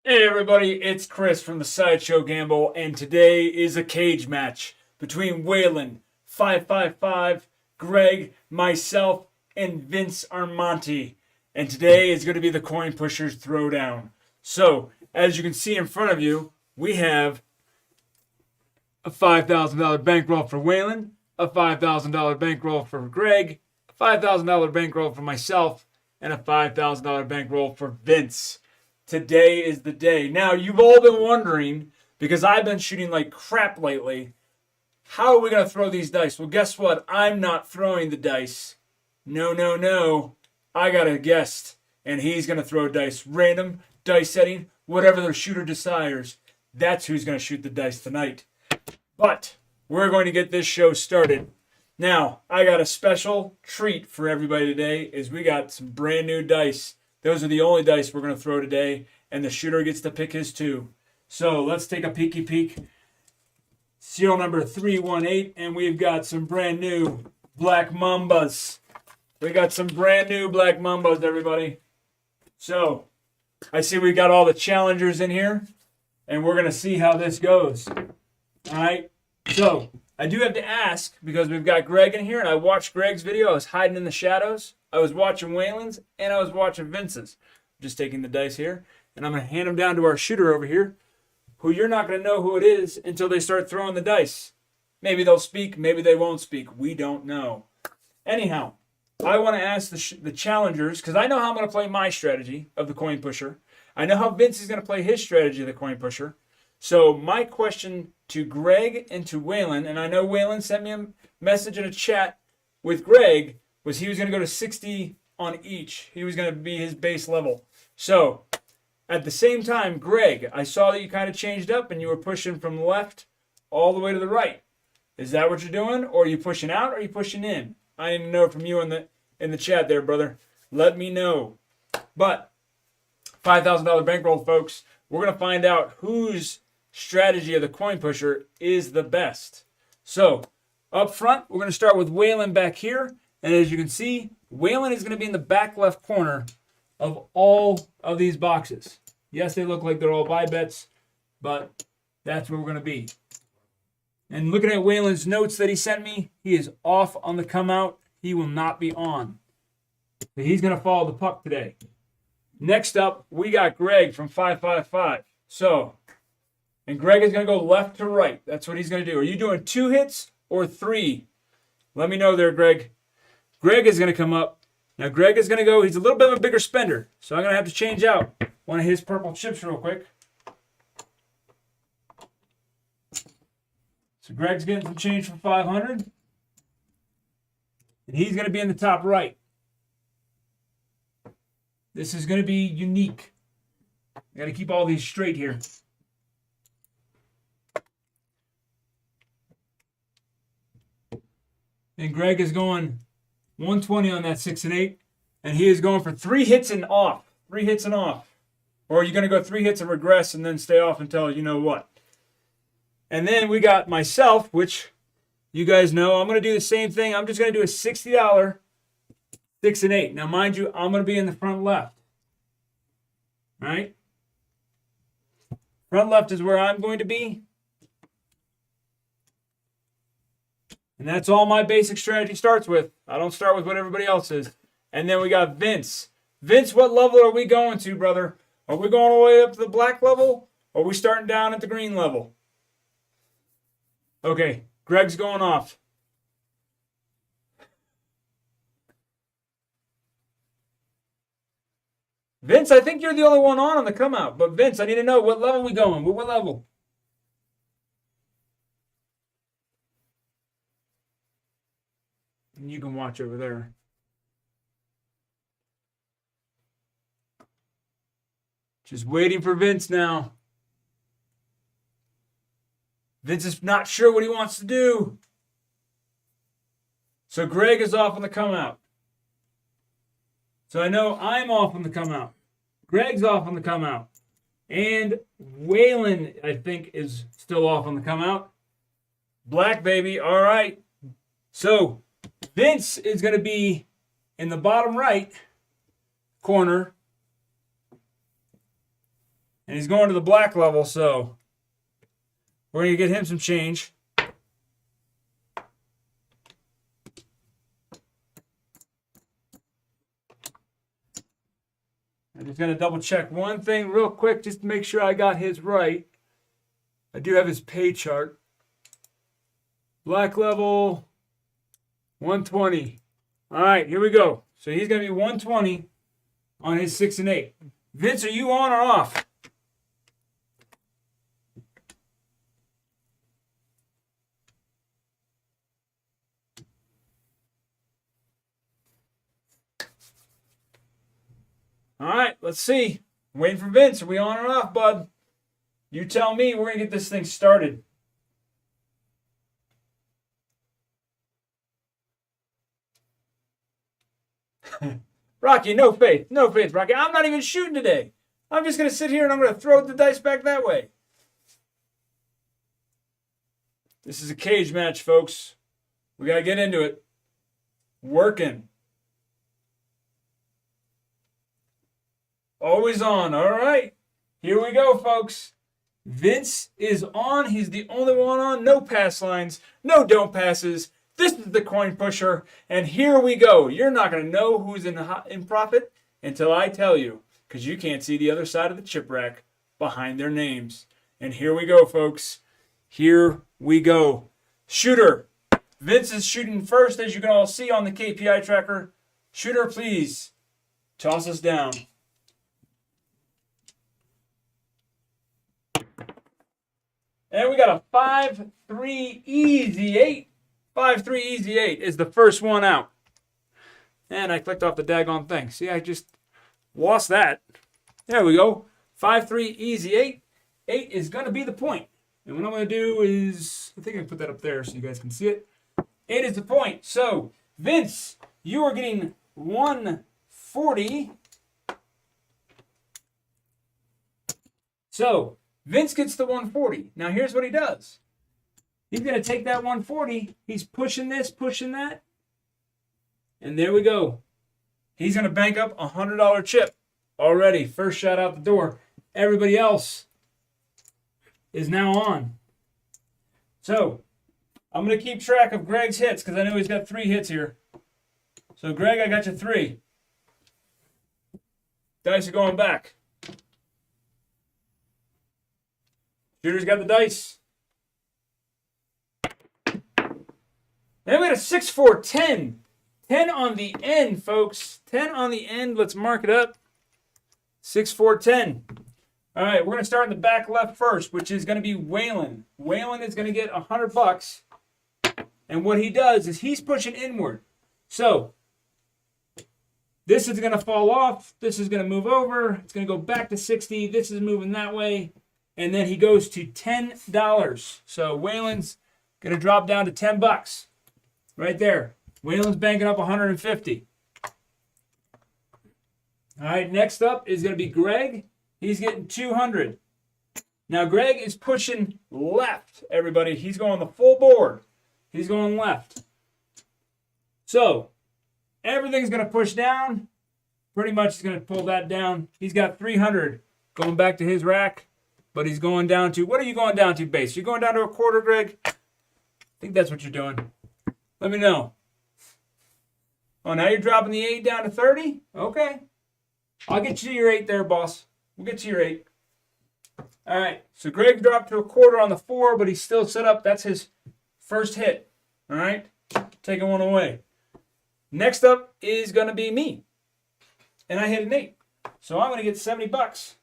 Hey everybody, it's Chris from the Sideshow Gamble, and today is a cage match between Waylon, 555, Greg, myself, and Vince Armonti. And today is going to be the Coin Pushers Throwdown. So, as you can see in front of you, we have a $5,000 bankroll for Waylon, a $5,000 bankroll for Greg, a $5,000 bankroll for myself, and a $5,000 bankroll for Vince. Today is the day. Now, you've all been wondering, because I've been shooting like crap lately, how are we going to throw these dice? Well, guess what? I'm not throwing the dice. No. I got a guest, and he's going to throw dice. Random dice setting, whatever the shooter desires. That's who's going to shoot the dice tonight. But we're going to get this show started. Now, I got a special treat for everybody today, is we got some brand new dice. Those are the only dice we're going to throw today, and the shooter gets to pick his too. So let's take a peeky peek. Serial number 318, and we've got some brand new Black Mambas. We got some brand new Black Mambas, everybody. So I see we got all the challengers in here, and we're going to see how this goes. All right. So I do have to ask, because we've got Greg in here, and I watched Greg's video. I was hiding in the shadows. I was watching Waylon's, and I was watching Vince's. I'm just taking the dice here, and I'm going to hand them down to our shooter over here, who you're not going to know who it is until they start throwing the dice. Maybe they'll speak, maybe they won't speak. We don't know. Anyhow, I want to ask the challengers, because I know how I'm going to play my strategy of the coin pusher. I know how Vince is going to play his strategy of the coin pusher. So my question to Greg and to Waylon, and I know Waylon sent me a message in a chat with Greg, was he was going to go to 60 on each. He was going to be his base level. So at the same time, Greg, I saw that you kind of changed up and you were pushing from the left all the way to the right. Is that what you're doing? Or are you pushing out or are you pushing in? I didn't know from you in the chat there, brother. Let me know. But $5,000 bankroll, folks. We're going to find out whose strategy of the coin pusher is the best. So up front, we're going to start with Waylon back here. And as you can see, Waylon is going to be in the back left corner of all of these boxes. Yes, they look like they're all buy bets, but that's where we're going to be. And looking at Waylon's notes that he sent me, he is off on the come out. He will not be on. So he's going to follow the puck today. Next up, we got Greg from 555. And Greg is going to go left to right. That's what he's going to do. Are you doing 2 hits or 3? Let me know there, Greg. Greg is going to come up. Now, Greg is going to go. He's a little bit of a bigger spender, so I'm going to have to change out one of his purple chips real quick. So Greg's getting some change for 500. And he's going to be in the top right. This is going to be unique. I got to keep all these straight here. And Greg is going 120 on that 6 and 8. And he is going for 3 hits and off. 3 hits and off. Or are you going to go 3 hits and regress and then stay off until you know what? And then we got myself, which you guys know. I'm going to do the same thing. I'm just going to do a $60 6 and 8. Now, mind you, I'm going to be in the front left. All right? Front left is where I'm going to be. And that's all my basic strategy starts with. I don't start with what everybody else is. And then we got Vince. Vince, what level are we going to, brother? Are we going all the way up to the black level? Or are we starting down at the green level? Okay, Greg's going off. Vince, I think you're the only one on the come out. But Vince, I need to know, what level are we going? What level? And you can watch over there. Just waiting for Vince now. Vince is not sure what he wants to do. So Greg is off on the come out. So I know I'm off on the come out. Greg's off on the come out. And Waylon, I think, is still off on the come out. Black, baby. All right. So Vince is going to be in the bottom right corner. And And he's going to the black level, so we're going to get him some change. I'm just going to double check one thing real quick just to make sure I got his right. I do have his pay chart. Black level, 120. All right, here we go. So he's going to be 120 on his 6 and 8. Vince, are you on or off? All right, let's see. I'm waiting for Vince. Are we on or off, bud? You tell me. We're going to get this thing started. Rocky, no faith. No faith, Rocky. I'm not even shooting today. I'm just going to sit here and I'm going to throw the dice back that way. This is a cage match, folks. We got to get into it. Working. Always on. All right. Here we go, folks. Vince is on. He's the only one on. No pass lines. No don't passes. This is the coin pusher. And here we go. You're not going to know who's in profit until I tell you, because you can't see the other side of the chip rack behind their names. And here we go, folks. Here we go. Shooter. Vince is shooting first, as you can all see on the KPI tracker. Shooter, please toss us down. And we got a 5-3 easy 8. 5-3 easy 8 is the first one out. And I clicked off the daggone thing. See, I just lost that. There we go. 5-3 easy 8. 8 is going to be the point. And what I'm going to do is, I think I can put that up there so you guys can see it. 8 is the point. So, Vince, you are getting 140. So, Vince gets the 140. Now, here's what he does. He's going to take that 140. He's pushing this, pushing that. And there we go. He's going to bank up a $100 chip already. First shot out the door. Everybody else is now on. So, I'm going to keep track of Greg's hits because I know he's got 3 hits here. So, Greg, I got you 3. Dice are going back. Shooter's got the dice. Then we got a 6-4-10. 10 on the end, folks. 10 on the end. Let's mark it up. 6-4-10. All right, we're going to start in the back left first, which is going to be Waylon. Waylon is going to get $100. And what he does is he's pushing inward. So, this is going to fall off. This is going to move over. It's going to go back to 60. This is moving that way. And then he goes to $10. So Waylon's going to drop down to $10 right there. Waylon's banking up 150. All right, next up is going to be Greg. He's getting 200. Now Greg is pushing left, everybody. He's going the full board. He's going left. So everything's going to push down. Pretty much is going to pull that down. He's got 300 going back to his rack. But he's going down to, what are you going down to, base? You're going down to a quarter, Greg? I think that's what you're doing. Let me know. Oh, now you're dropping the 8 down to 30? Okay. I'll get you to your 8 there, boss. We'll get you your 8. All right. So Greg dropped to a quarter on the 4, but he's still set up. That's his first hit. All right. Taking one away. Next up is going to be me. And I hit an 8. So I'm going to get $70.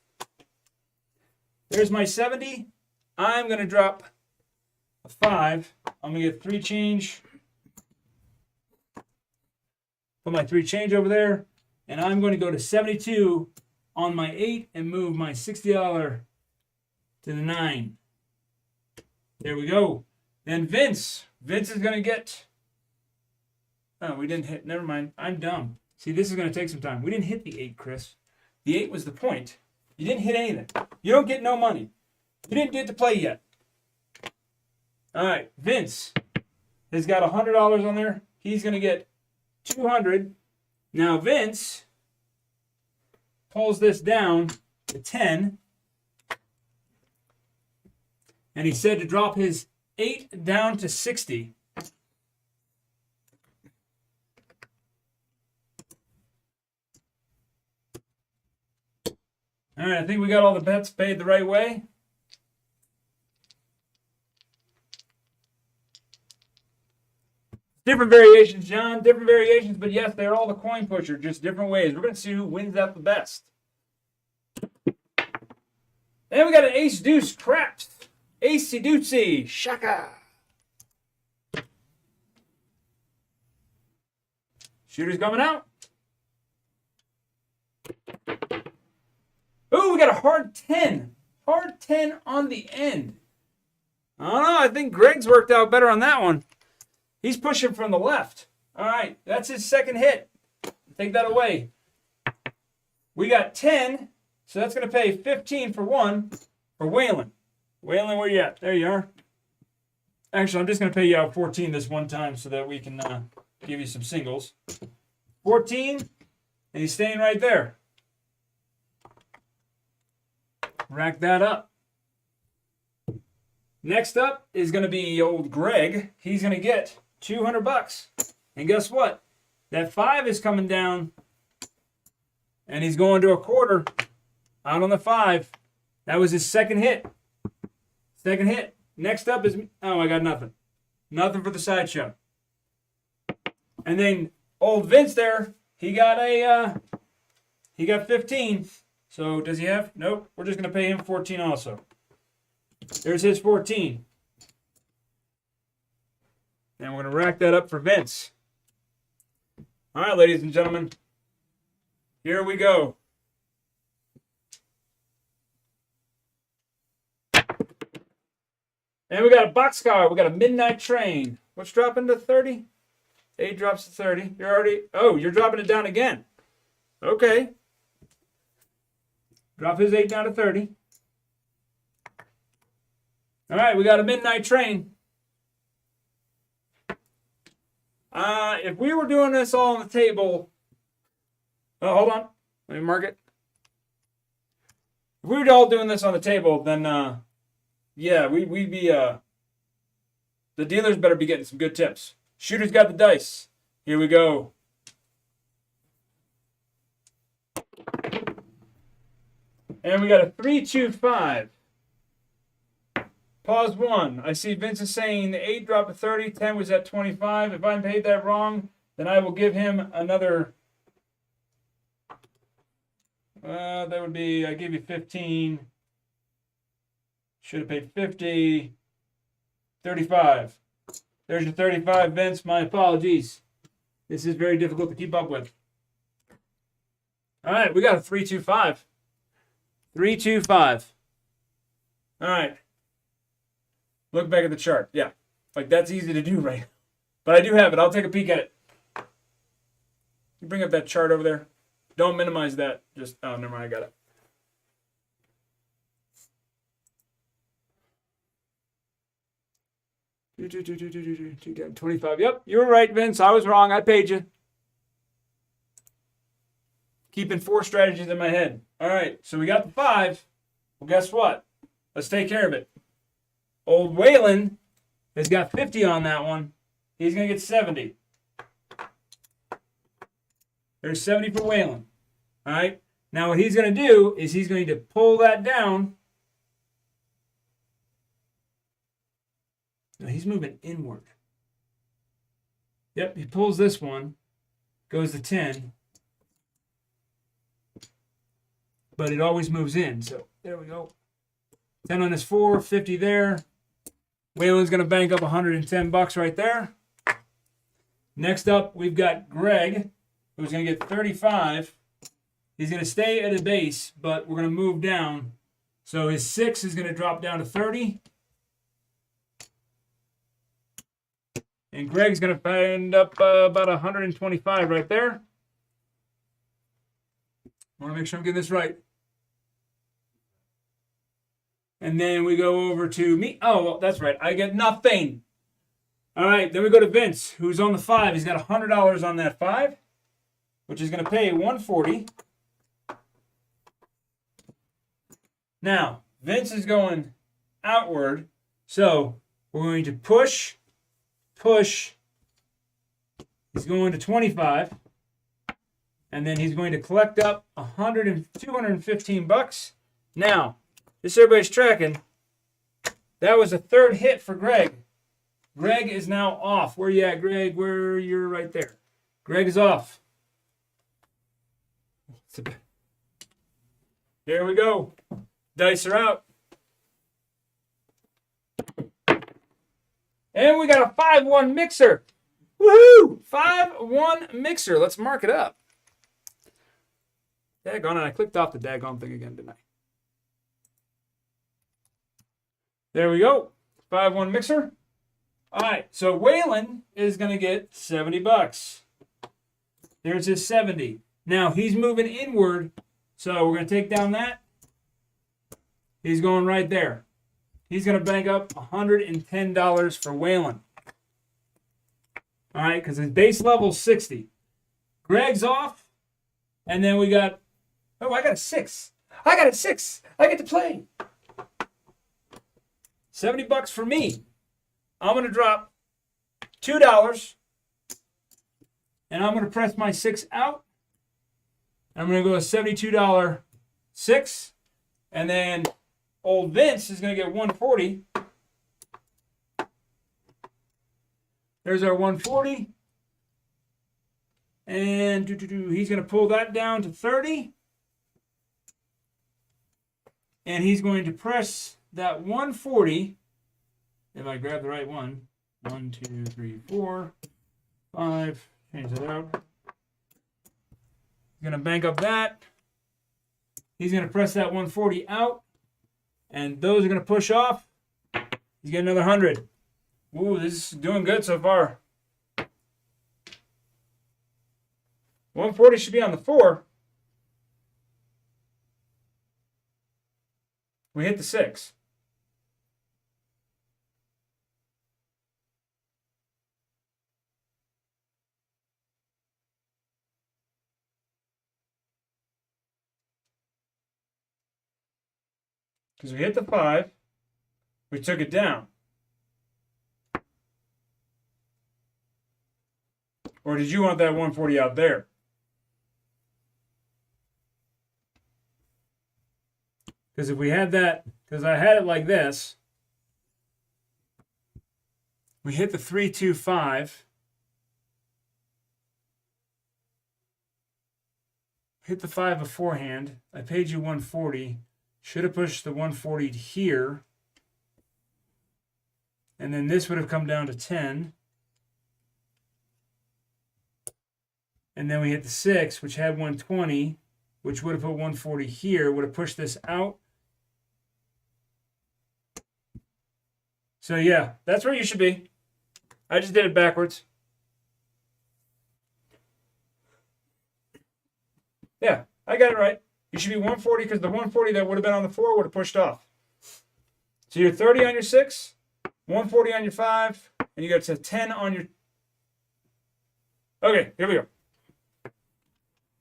There's my 70. I'm going to drop a 5. I'm going to get 3 change. Put my 3 change over there. And I'm going to go to 72 on my 8 and move my $60 to the 9. There we go. Then Vince. Vince is going to get... Oh, we didn't hit. Never mind. I'm dumb. See, this is going to take some time. We didn't hit the 8, Chris. The 8 was the point. You didn't hit anything. You don't get no money. You didn't get to play yet. All right, Vince has got $100 on there. He's going to get 200. Now Vince pulls this down to 10. And he said to drop his 8 down to 60. All right, I think we got all the bets paid the right way. Different variations, John. Different variations, but yes, they're all the coin pusher, just different ways. We're going to see who wins out the best. Then we got an ace deuce craps. Acey dootsy. Shaka. Shooter's coming out. Ooh, we got a hard 10. Hard 10 on the end. I don't know. I think Greg's worked out better on that one. He's pushing from the left. All right, that's his second hit. Take that away. We got 10, so that's going to pay 15 for one for Waylon. Waylon, where you at? There you are. Actually, I'm just going to pay you out 14 this one time so that we can give you some singles. 14, and he's staying right there. Rack that up. Next up is going to be old Greg. He's going to get $200. And guess what? That 5 is coming down. And he's going to a quarter out on the 5. That was his second hit. Second hit. Next up is, oh, I got nothing. Nothing for the sideshow. And then old Vince there, he got 15. So does he have? Nope. We're just going to pay him 14 also. There's his 14. And we're going to rack that up for Vince. All right, ladies and gentlemen. Here we go. And we got a boxcar. We got a midnight train. What's dropping to 30? 8 drops to 30. You're already... Oh, you're dropping it down again. Okay. Drop his 8 down to 30. All right, we got a midnight train. If we were doing this all on the table... Oh, hold on. Let me mark it. If we were all doing this on the table, then, yeah, we'd be... the dealers better be getting some good tips. Shooter's got the dice. Here we go. And we got a 3-2-5. Pause 1. I see Vince is saying the 8 dropped to 30, 10 was at 25. If I paid that wrong, then I will give him another. That would be, I give you 15. Should have paid 50. 35. There's your 35, Vince. My apologies. This is very difficult to keep up with. All right, we got a 3-2-5. 3-2-5. All right. Look back at the chart. Yeah. Like, that's easy to do, right? But I do have it. I'll take a peek at it. You bring up that chart over there. Don't minimize that. Just, oh, never mind. I got it. 25. Yep, you were right, Vince. I was wrong. I paid you. Keeping 4 strategies in my head. All right, so we got the 5. Well, guess what? Let's take care of it. Old Waylon has got 50 on that one. He's going to get 70. There's 70 for Waylon. All right. Now what he's going to do is he's going to pull that down. No, he's moving inward. Yep, he pulls this one, goes to 10. But it always moves in. So there we go. 10 on his 4, 50 there. Waylon's going to bank up $110 right there. Next up, we've got Greg, who's going to get 35. He's going to stay at a base, but we're going to move down. So his 6 is going to drop down to 30. And Greg's going to end up about 125 right there. I want to make sure I'm getting this right. And then we go over to me. Oh, well, that's right. I get nothing. All right, then we go to Vince, who's on the 5. He's got $100 on that 5, which is going to pay $140. Now, Vince is going outward, So we're going to push. He's going to 25. And then he's going to collect up 215 bucks. Now, just so everybody's tracking, that was a third hit for Greg. Greg is now off. Where you at, Greg? You're right there. Greg is off. Here we go. Dice are out. And we got a 5-1 mixer. Woohoo! 5-1 mixer. Let's mark it up. Daggone it. I clicked off the daggone thing again, didn't I? There we go. 5-1 mixer. All right. So Waylon is going to get 70 bucks. There's his 70. Now he's moving inward. So we're going to take down that. He's going right there. He's going to bank up $110 for Waylon. All right, because his base level is 60. Greg's off. And then we got, oh, I got a 6. I got a 6. I get to play. 70 bucks for me. I'm going to drop $2. And I'm going to press my 6 out. I'm going to go a $72 6. And then old Vince is going to get 140. There's our 140. And he's going to pull that down to 30. And he's going to press that 140. If I grab the right one. 1, 2, 3, 4, 5. Change that out. He's going to bank up that. He's going to press that 140 out. And those are going to push off. He's getting another 100. Ooh, this is doing good so far. 140 should be on the 4. We hit the 6. Because we hit the 5. We took it down. Or did you want that 140 out there? Because if we had that, because I had it like this, we hit the 325, hit the 5 beforehand. I paid you 140. Should have pushed the 140 here. And then this would have come down to 10. And then we hit the 6, which had 120, which would have put 140 here, would have pushed this out. So yeah, that's where you should be. I just did it backwards. Yeah, I got it right. You should be 140 because the 140 that would have been on the 4 would have pushed off. So you're 30 on your 6, 140 on your 5, and you got to 10 on your... Okay, here we go.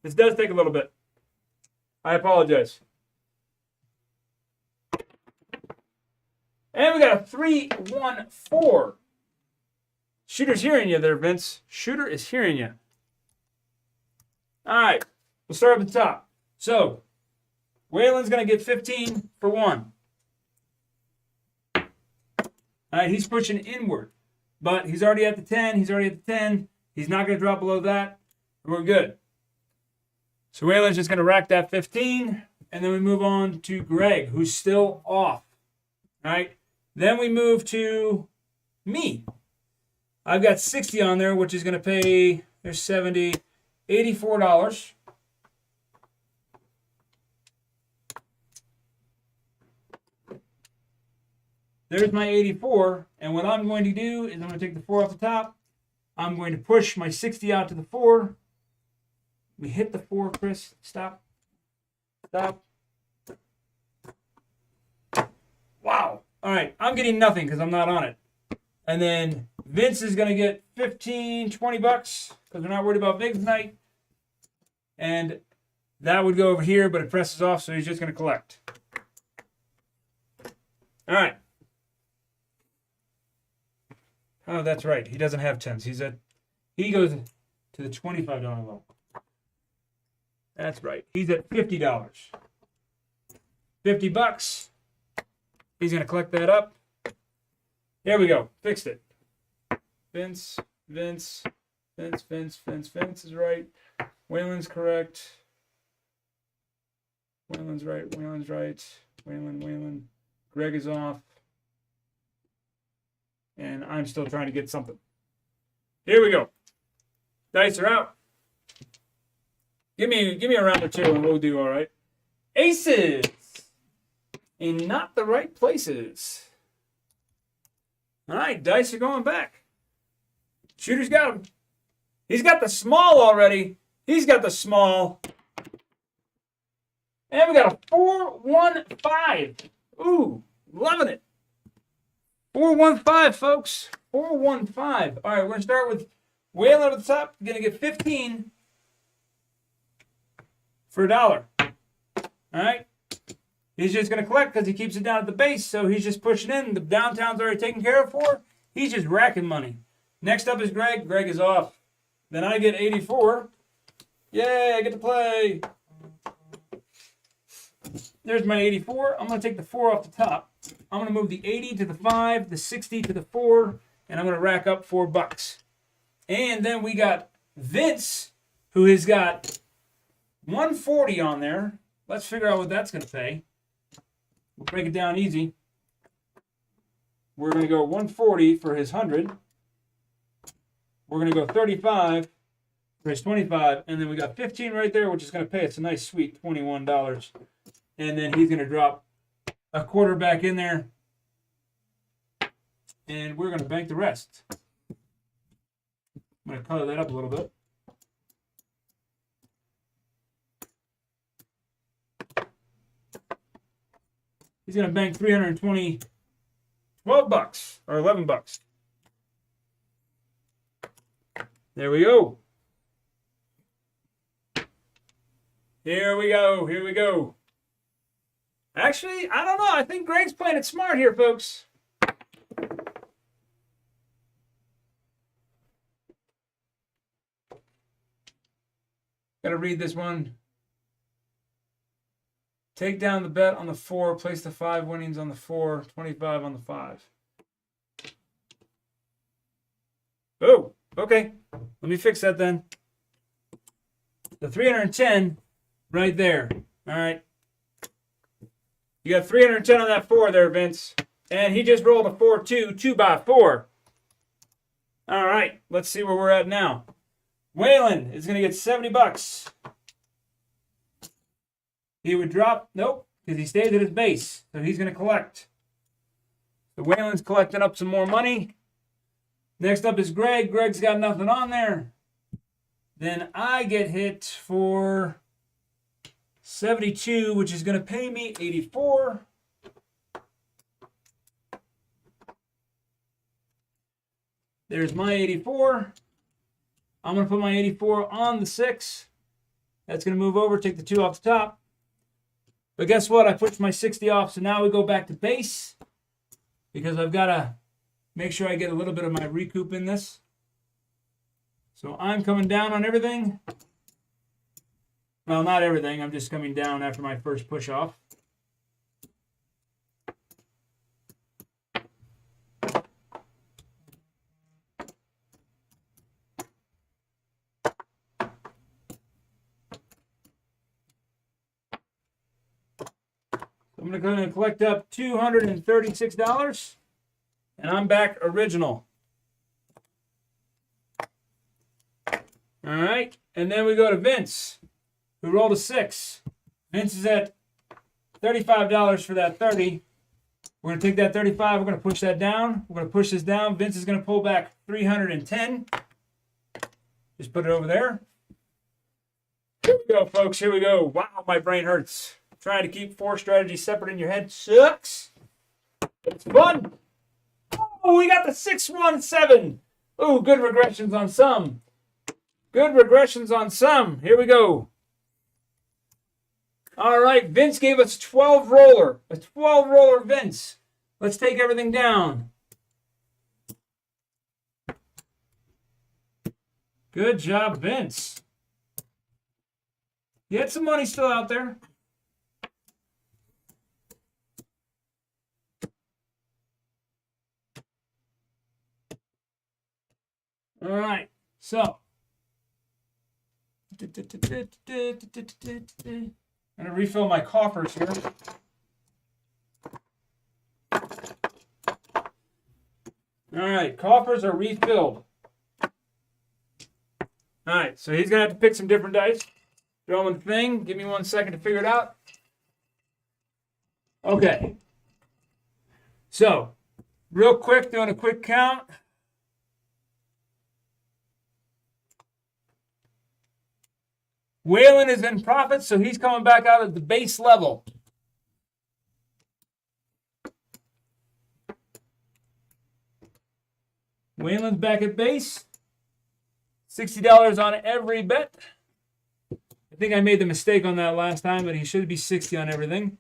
This does take a little bit. I apologize. And we got a 3-1-4. Shooter's hearing you there, Vince. Shooter is hearing you. All right. We'll start at the top. So, Waylon's going to get 15 for 1. All right, he's pushing inward. But he's already at the 10. He's already at the 10. He's not going to drop below that. We're good. So Waylon's just going to rack that 15. And then we move on to Greg, who's still off. All right. Then we move to me. I've got 60 on there, which is going to pay, there's 70, $84. There's my 84. And what I'm going to do is I'm going to take the 4 off the top. I'm going to push my 60 out to the 4. We hit the 4, Chris. Stop. Stop. Wow. All right. I'm getting nothing because I'm not on it. And then Vince is going to get 15, 20 bucks because we're not worried about Big tonight. And that would go over here, but it presses off, so he's just going to collect. All right. Oh, that's right. He doesn't have 10s. He goes to the $25 level. That's right. He's at $50. $50. He's going to collect that up. There we go. Fixed it. Vince is right. Waylon's correct. Waylon's right. Waylon. Greg is off. And I'm still trying to get something. Here we go. Dice are out. Give me a round or two and we'll do all right. Aces. In not the right places. All right, dice are going back. Shooter's got him. He's got the small already. He's got the small. And we got a 4-1-5. Ooh, loving it. 4-1-5, folks. 4-1-5. All right, we're going to start with Waylon at the top. Going to get 15 for $1. All right. He's just going to collect because he keeps it down at the base, so he's just pushing in. The downtown's already taken care of for. He's just racking money. Next up is Greg. Greg is off. Then I get 84. Yay, I get to play. There's my 84. I'm going to take the 4 off the top. I'm going to move the 80 to the 5, the 60 to the 4, and I'm going to rack up $4. And then we got Vince, who has got 140 on there. Let's figure out what that's going to pay. We'll break it down easy. We're going to go 140 for his 100. We're going to go 35 for his 25. And then we got 15 right there, which is going to pay us a nice sweet $21. And then he's going to drop a quarter back in there. And we're going to bank the rest. I'm going to color that up a little bit. He's going to bank $12 or $11. There we go. Here we go. Actually, I don't know. I think Greg's playing it smart here, folks. Got to read this one. Take down the bet on the 4. Place the 5 winnings on the 4. 25 on the 5. Oh, okay. Let me fix that then. The 310 right there. All right. You got 310 on that 4 there, Vince. And he just rolled a 4-2, 2x4. All right. Let's see where we're at now. Waylon is going to get $70. He would drop, nope, because he stays at his base. So he's going to collect. So Waylon's collecting up some more money. Next up is Greg. Greg's got nothing on there. Then I get hit for 72, which is going to pay me 84. There's my 84. I'm going to put my 84 on the 6. That's going to move over, take the 2 off the top. But guess what? I pushed my 60 off, so now we go back to base because I've got to make sure I get a little bit of my recoup in this. So I'm coming down on everything. Well, not everything. I'm just coming down after my first push off. I'm going to collect up $236, and I'm back original. All right, and then we go to Vince, who rolled a 6. Vince is at $35 for that 30. We're going to take that 35. We're going to push that down. We're going to push this down. Vince is going to pull back 310. Just put it over there. Here we go, folks. Here we go. Wow, my brain hurts. Trying to keep 4 strategies separate in your head sucks. But it's fun. Oh, we got the 617. Ooh, good regressions on some. Good regressions on some. Here we go. All right, Vince gave us a 12 roller. A 12 roller Vince. Let's take everything down. Good job, Vince. You had some money still out there. All right, so. I'm going to refill my coffers here. All right, coffers are refilled. All right, so he's going to have to pick some different dice. Throw him in the thing. Give me 1 second to figure it out. Okay. So, real quick, doing a quick count. Waylon is in profit, so he's coming back out at the base level. Waylon's back at base. $60 on every bet. I think I made the mistake on that last time, but he should be 60 on everything.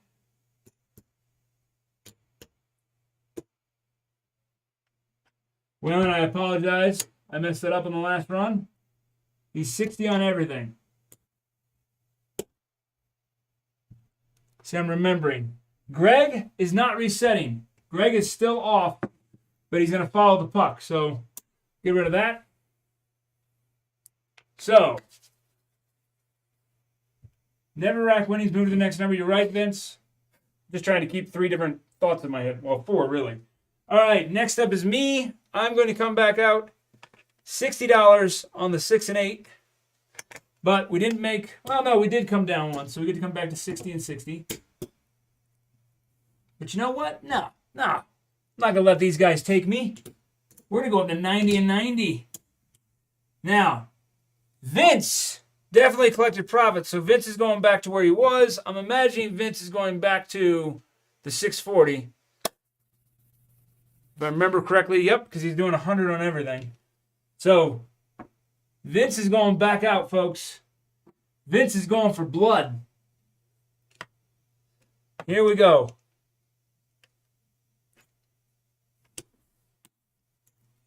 Waylon, I apologize. I messed it up in the last run. He's 60 on everything. See, I'm remembering. Greg is not resetting. Greg is still off, but he's going to follow the puck. So, get rid of that. So, never rack winnings, move to the next number. You're right, Vince. Just trying to keep 3 different thoughts in my head. Well, 4, really. All right, next up is me. I'm going to come back out $60 on the 6 and 8. But we didn't make, well, no, we did come down once, so we get to come back to 60 and 60. But you know what? No. I'm not going to let these guys take me. We're going to go up to 90 and 90. Now, Vince definitely collected profit, so Vince is going back to where he was. I'm imagining Vince is going back to the 640. If I remember correctly, yep, because he's doing 100 on everything. So, Vince is going back out, folks. Vince is going for blood. Here we go.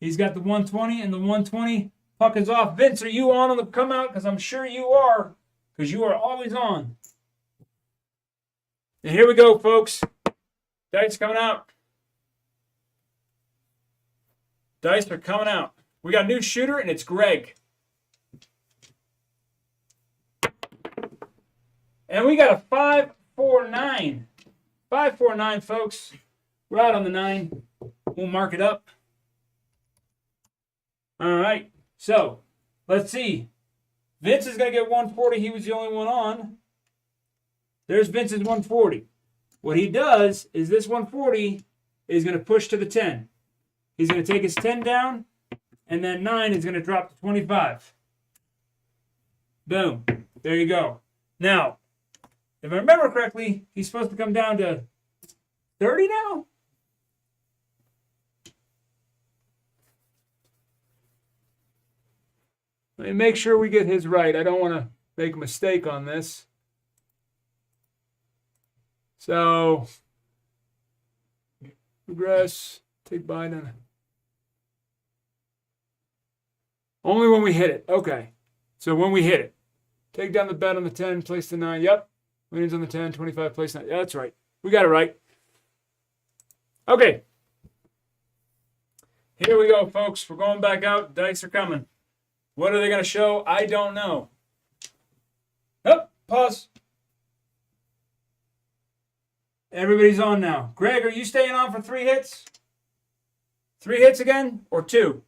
He's got the 120 and the 120. Puck is off. Vince, are you on the come out? Because I'm sure you are. Because you are always on. And here we go, folks. Dice coming out. Dice are coming out. We got a new shooter, and it's Greg. And we got a 549. 549, folks. We're out on the 9. We'll mark it up. All right. So, let's see. Vince is going to get 140. He was the only one on. There's Vince's 140. What he does is this 140 is going to push to the 10. He's going to take his 10 down, and then 9 is going to drop to 25. Boom. There you go. Now, if I remember correctly, he's supposed to come down to 30 now? Let me make sure we get his right. I don't want to make a mistake on this. So, regress, take Biden. Only when we hit it. Okay. So when we hit it. Take down the bet on the 10, place the 9. Yep. Winnings on the 10, 25, place 9. Yeah, that's right. We got it right. Okay. Here we go, folks. We're going back out. Dice are coming. What are they going to show? I don't know. Oh, pause. Everybody's on now. Greg, are you staying on for 3 hits? 3 hits again? Or 2?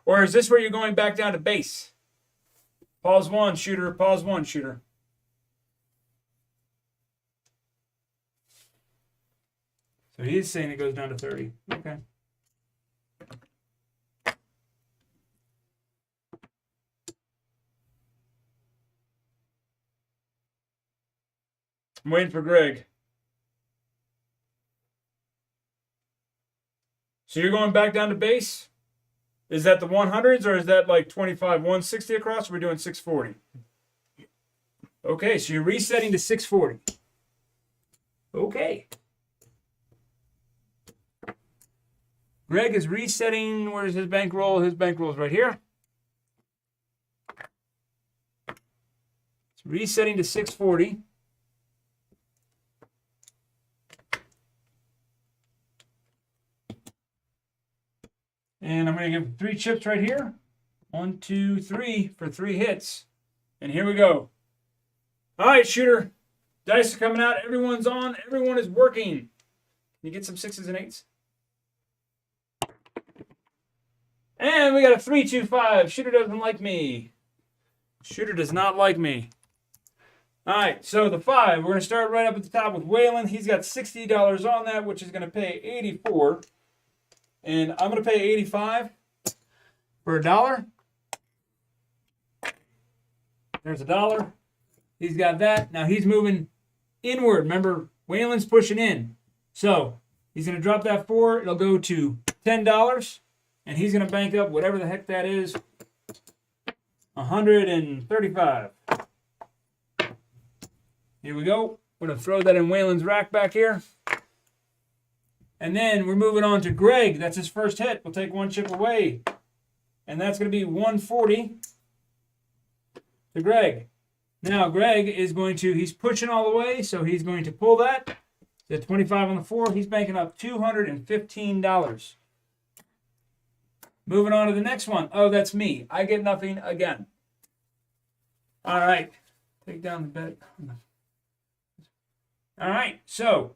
Or is this where you're going back down to base? Pause 1, shooter. Pause 1, shooter. So he's saying it goes down to 30. Okay. I'm waiting for Greg. So you're going back down to base? Is that the 100s or is that like 25, 160 across? Or we're doing 640. Okay, so you're resetting to 640. Okay. Greg is resetting. Where's his bankroll? His bankroll is right here. Resetting to 640. And I'm going to give 3 chips right here. 1, 2, 3 for 3 hits. And here we go. All right, shooter. Dice are coming out. Everyone's on. Everyone is working. Can you get some 6s and 8s? And we got a 3, 2, 5. Shooter doesn't like me. Shooter does not like me. All right, so the 5. We're going to start right up at the top with Waylon. He's got $60 on that, which is going to pay 84. And I'm going to pay 85 for $1. There's $1. He's got that. Now he's moving inward. Remember, Waylon's pushing in. So he's going to drop that 4. It'll go to $10. And he's going to bank up whatever the heck that is. 135. Here we go. We're going to throw that in Waylon's rack back here. And then we're moving on to Greg. That's his first hit. We'll take 1 chip away. And that's going to be 140 to Greg. Now, Greg is going to, he's pushing all the way, so he's going to pull that. He's at 25 on the 4. He's banking up $215. Moving on to the next one. Oh, that's me. I get nothing again. All right. Take down the bet. All right. So,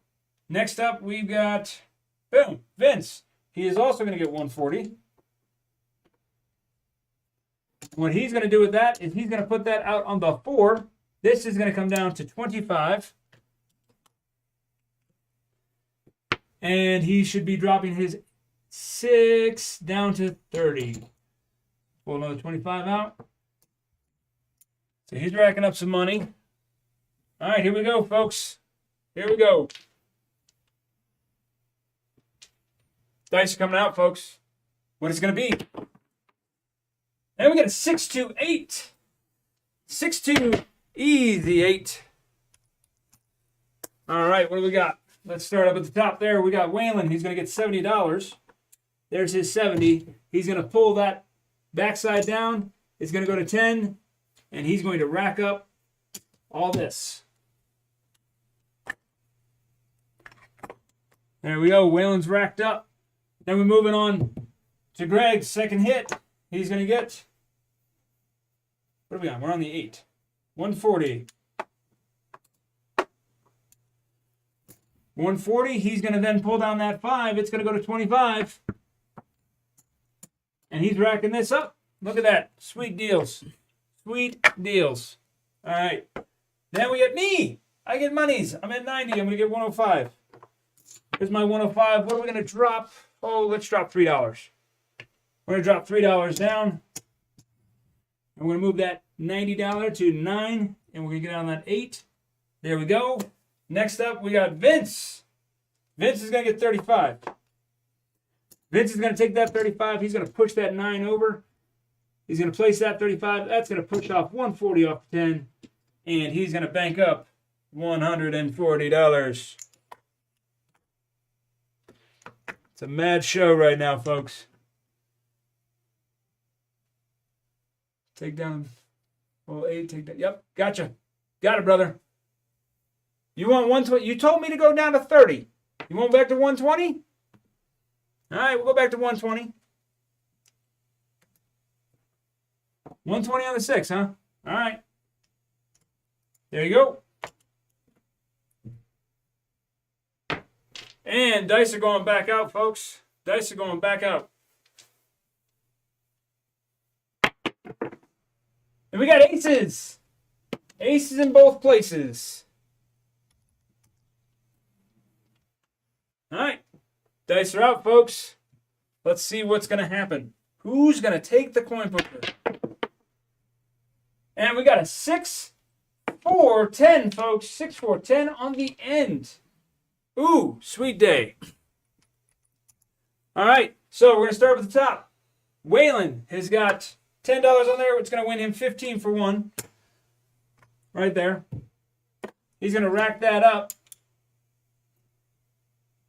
next up, we've got, boom, Vince. He is also going to get 140. What he's going to do with that is he's going to put that out on the 4. This is going to come down to 25. And he should be dropping his 6 down to 30. Pull another 25 out. So he's racking up some money. All right, here we go, folks. Here we go. Dice are coming out, folks. What it's going to be. And we got a 6, 2, 8. 6, 2, easy 8. All right, what do we got? Let's start up at the top there. We got Waylon. He's going to get $70. There's his 70. He's going to pull that backside down. It's going to go to 10. And he's going to rack up all this. There we go. Waylon's racked up. Then we're moving on to Greg's second hit. He's going to get, what are we on? We're on the 8. 140. 140. He's going to then pull down that 5. It's going to go to 25. And he's racking this up. Look at that. Sweet deals. Sweet deals. All right. Then we get me. I get monies. I'm at 90. I'm going to get 105. Here's my 105. What are we going to drop? Oh, let's drop $3. We're going to drop $3 down. And we're going to move that $90 to 9. And we're going to get on that 8. There we go. Next up, we got Vince. Vince is going to get 35. Vince is going to take that 35. He's going to push that 9 over. He's going to place that 35. That's going to push off 140 off 10. And he's going to bank up $140. It's a mad show right now, folks. Take down. Oh, 8. Take that. Yep. Gotcha. Got it, brother. You want 120? You told me to go down to 30. You want back to 120? All right, we'll go back to 120. 120 on the 6, huh? All right. There you go. And dice are going back out, folks. Dice are going back out. And we got aces. Aces in both places. All right. Dice are out, folks. Let's see what's going to happen. Who's going to take the coin poker? And we got a 6, 4, 10, folks. 6, 4, 10 on the end. Ooh, sweet day. All right. So we're going to start with the top. Waylon has got $10 on there. It's going to win him 15 for 1. Right there. He's going to rack that up.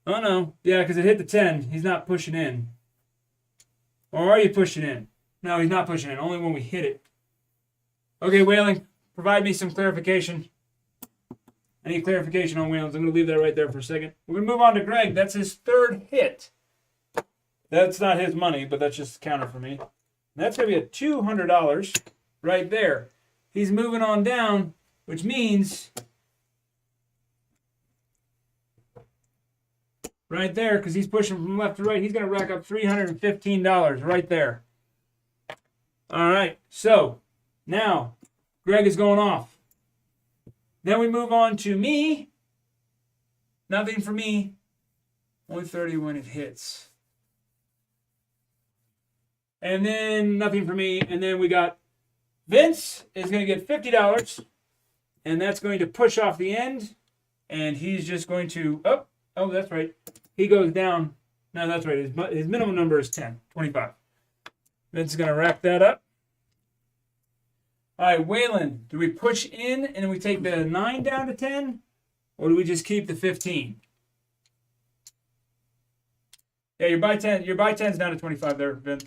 Oh, no. Yeah, because it hit the 10. He's not pushing in. Or are you pushing in? No, he's not pushing in. Only when we hit it. Okay, Waylon, provide me some clarification. I need clarification on Whalens. I'm going to leave that right there for a second. We're going to move on to Greg. That's his third hit. That's not his money, but that's just a counter for me. And that's going to be a $200 right there. He's moving on down, which means right there, because he's pushing from left to right, he's going to rack up $315 right there. All right, so now Greg is going off. Then we move on to me. Nothing for me. Only 30 when it hits. And then nothing for me. And then we got Vince is going to get $50. And that's going to push off the end. And he's just going to, oh, that's right. He goes down. No, that's right. His minimum number is 25. Vince is going to rack that up. All right, Waylon, do we push in and then we take the 9 down to 10? Or do we just keep the 15? Yeah, your buy 10's down to 25 there, Vince.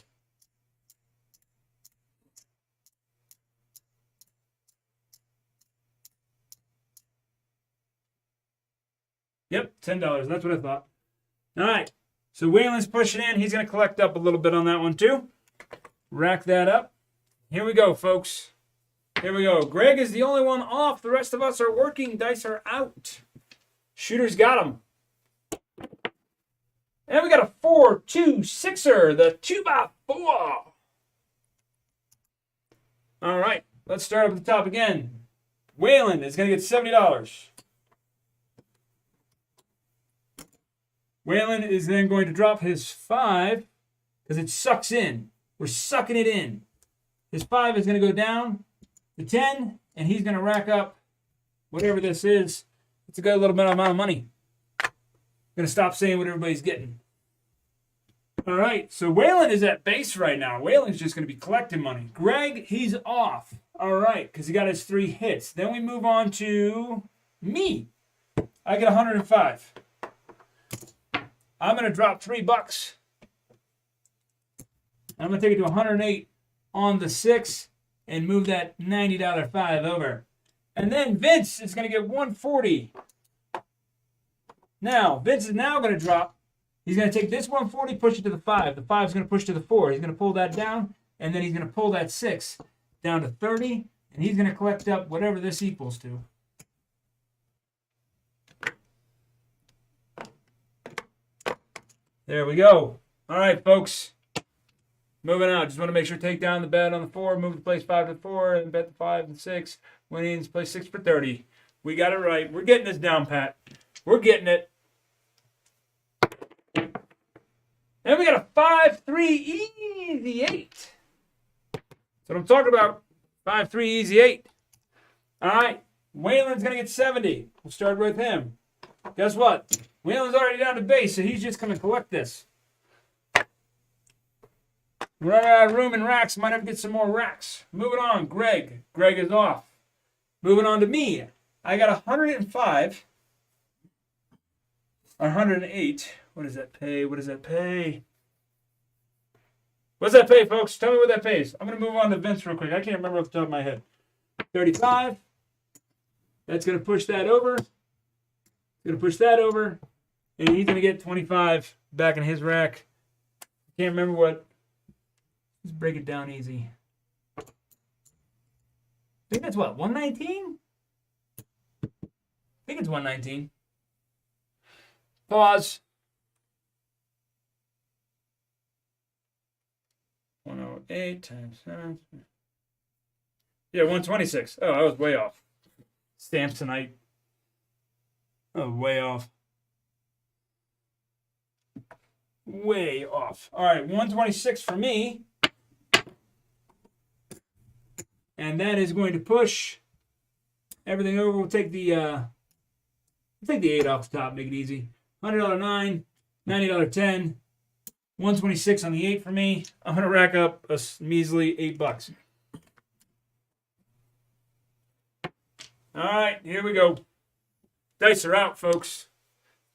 Yep, $10. That's what I thought. All right, so Waylon's pushing in. He's going to collect up a little bit on that one too. Rack that up. Here we go, folks. Here we go. Greg is the only one off. The rest of us are working. Dice are out. Shooter's got him. And we got a 4-2-6er, the 2x4. All right, let's start up at the top again. Waylon is going to get $70. Waylon is then going to drop his 5 because it sucks in. We're sucking it in. His 5 is going to go down to 10, and he's going to rack up whatever this is. It's a good little bit amount of money. I'm going to stop saying what everybody's getting. All right, so Waylon is at base right now. Waylon's just going to be collecting money. Greg, he's off. All right, because he got his 3 hits. Then we move on to me. I get 105. I'm going to drop $3. I'm going to take it to 108 on the 6 and move that $90 5 over. And then Vince is going to get 140. Now, Vince is now going to drop. He's going to take this 140, push it to the 5. The 5 is going to push to the 4. He's going to pull that down, and then he's going to pull that 6 down to 30, and he's going to collect up whatever this equals to. There we go. All right, folks. Moving on. Just want to make sure take down the bet on the 4, move the place 5 to 4, and bet the 5 and 6. Winnings, play 6 for 30. We got it right. We're getting this down, Pat. We're getting it. And we got a 5-3 easy 8. That's what I'm talking about. 5-3 easy 8. All right. Waylon's going to get 70. We'll start with him. Guess what? Waylon's already down to base, so he's just going to collect this. We're out of room in racks. Might have to get some more racks. Moving on. Greg. Greg is off. Moving on to me. I got 105. Or 108. What does that pay? What does that pay? What's that pay, folks? Tell me what that pays. I'm going to move on to Vince real quick. I can't remember off the top of my head. 35. That's going to push that over. It's going to push that over. And he's going to get 25 back in his rack. Can't remember what. Let's break it down easy. I think that's what, 119? I think it's 119. Pause. 108 times 7. Yeah, 126. Oh, I was way off. Stamps tonight. Oh, way off. Way off. All right, 126 for me. And that is going to push everything over. We'll take the 8 off the top, make it easy. $100 9, $90 10, 126 on the 8 for me. I'm going to rack up a measly $8. All right, here we go. Dice are out, folks.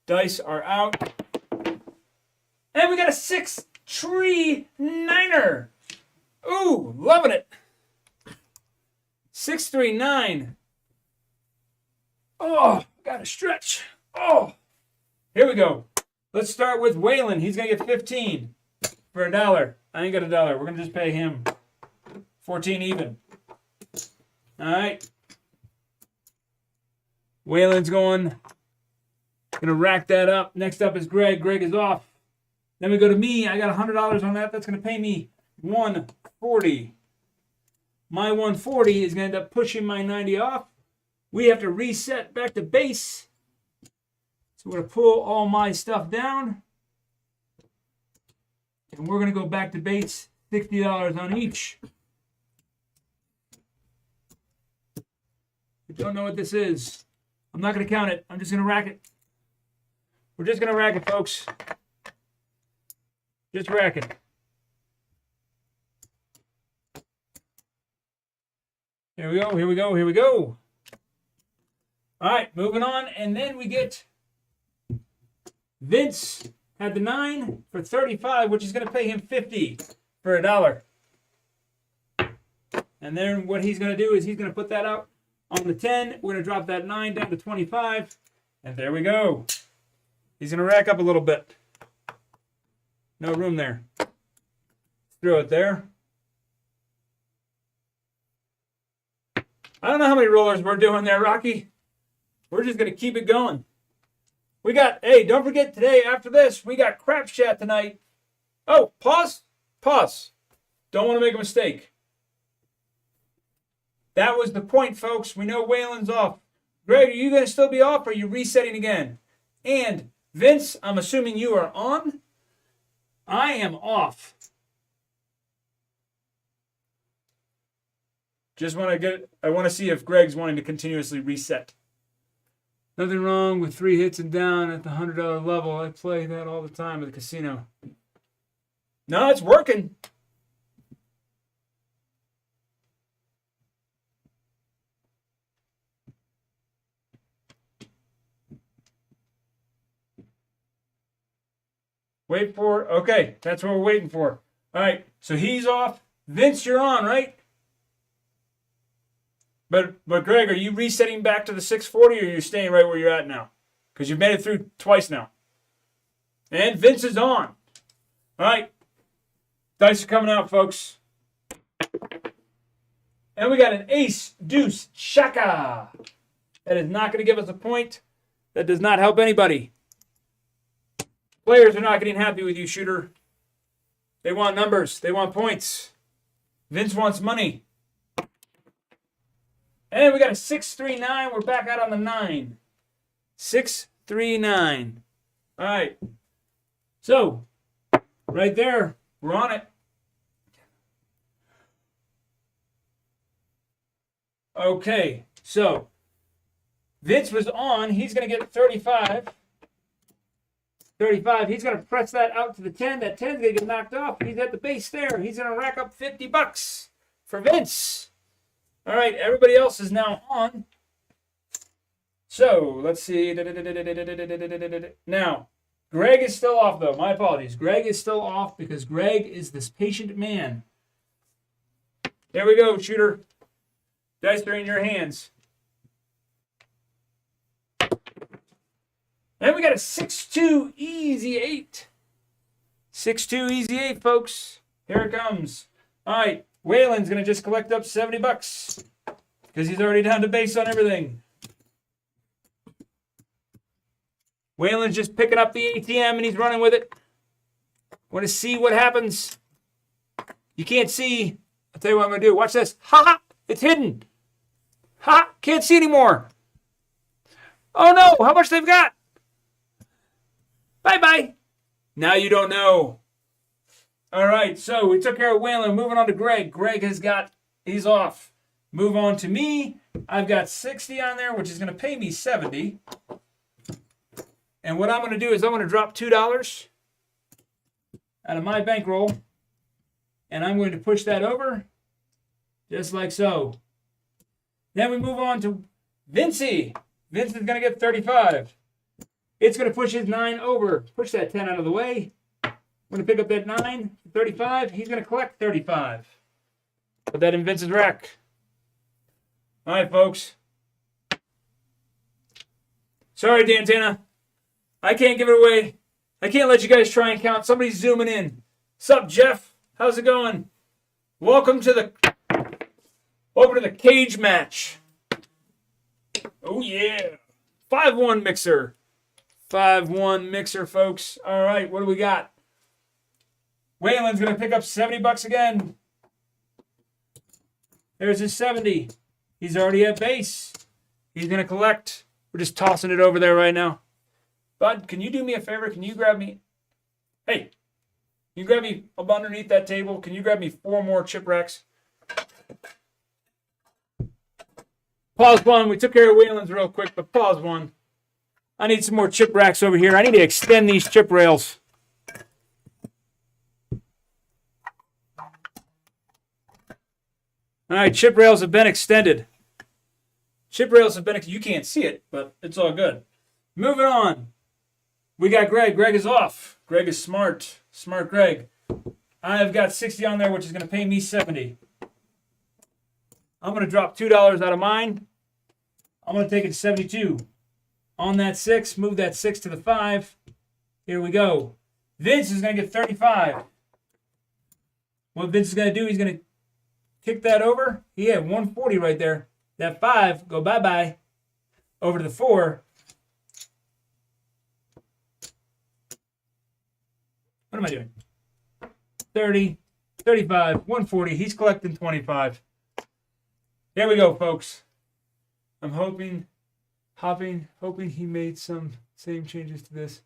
Dice are out. And we got a 6-tree 9er. Ooh, loving it. 639. Oh, gotta stretch. Oh, here we go. Let's start with Waylon. He's gonna get 15 for $1. I ain't got $1. We're gonna just pay him 14 even. All right. Waylon's gonna rack that up. Next up is Greg. Greg is off. Then we go to me. I got $100 on that. That's gonna pay me $140. My $140 is gonna end up pushing my $90 off. We have to reset back to base. So we're gonna pull all my stuff down. And we're gonna go back to base, $60 on each. If you don't know what this is, I'm not gonna count it. I'm just gonna rack it. We're just gonna rack it, folks. Just rack it. Here we go, here we go, here we go. All right, moving on. And then we get Vince had the 9 for 35, which is going to pay him 50 for $1. And then what he's going to do is he's going to put that out on the 10. We're going to drop that 9 down to 25. And there we go. He's going to rack up a little bit. No room there. Throw it there. I don't know how many rollers we're doing there, Rocky. We're just going to keep it going. We got, hey, don't forget today, after this, we got Crap Chat tonight. Oh, pause. Pause. Don't want to make a mistake. That was the point, folks. We know Waylon's off. Greg, are you going to still be off, or are you resetting again? And Vince, I'm assuming you are on. I am off. I want to see if Greg's wanting to continuously reset. Nothing wrong with 3 hits and down at the $100 level. I play that all the time at the casino. No, it's working. Wait for, okay, that's what we're waiting for. All right, so he's off. Vince, you're on, right? But Greg, are you resetting back to the 640, or are you staying right where you're at now? Because you've made it through twice now. And Vince is on. All right. Dice are coming out, folks. And we got an ace, deuce, shaka. That is not going to give us a point. That does not help anybody. Players are not getting happy with you, shooter. They want numbers. They want points. Vince wants money. And we got a 639. We're back out on the 9. 639. All right. So, right there, we're on it. Okay, so Vince was on. He's going to get 35. 35. He's going to press that out to the 10. That 10's going to get knocked off. He's at the base there. He's going to rack up $50 for Vince. All right, everybody else is now on. So, let's see. Now, Greg is still off, though. My apologies. Greg is still off because Greg is this patient man. There we go, shooter. Dice are in your hands. And we got a 6-2 easy 8. 6-2 easy 8, folks. Here it comes. All right. Waylon's going to just collect up $70 because he's already down to base on everything. Waylon's just picking up the ATM and he's running with it. Want to see what happens? You can't see. I'll tell you what I'm going to do. Watch this. Ha ha! It's hidden. Ha! Can't see anymore. Oh no! How much they've got? Bye-bye. Now you don't know. All right, so we took care of Waylon. Moving on to Greg. Greg he's off. Move on to me. I've got 60 on there, which is going to pay me 70. And what I'm going to do is I'm going to drop $2 out of my bankroll. And I'm going to push that over just like so. Then we move on to Vincey. Vince is going to get 35. It's going to push his 9 over. Push that 10 out of the way. I'm going to pick up that 9, 35. He's going to collect 35. Put that in Vince's rack. All right, folks. Sorry, Dantana. I can't give it away. I can't let you guys try and count. Somebody's zooming in. Sup, Jeff? How's it going? Welcome to the cage match. Oh, yeah. 5-1 mixer. 5-1 mixer, folks. All right, what do we got? Waylon's going to pick up $70 again. There's his 70. He's already at base. He's going to collect. We're just tossing it over there right now. Bud, can you do me a favor? Can you grab me? Hey, can you grab me up underneath that table? Can you grab me 4 more chip racks? Pause one. We took care of Waylon's real quick, but pause one. I need some more chip racks over here. I need to extend these chip rails. All right, chip rails have been extended. Chip rails have been, you can't see it, but it's all good. Moving on. We got Greg. Greg is off. Greg is smart. Smart Greg. I've got 60 on there, which is going to pay me 70. I'm going to drop $2 out of mine. I'm going to take it to 72. On that 6, move that 6 to the 5. Here we go. Vince is going to get 35. What Vince is going to do, he's going to kick that over. He had 140 right there. That 5, go bye-bye. Over to the 4. What am I doing? 30, 35, 140. He's collecting 25. Here we go, folks. I'm hoping he made some same changes to this.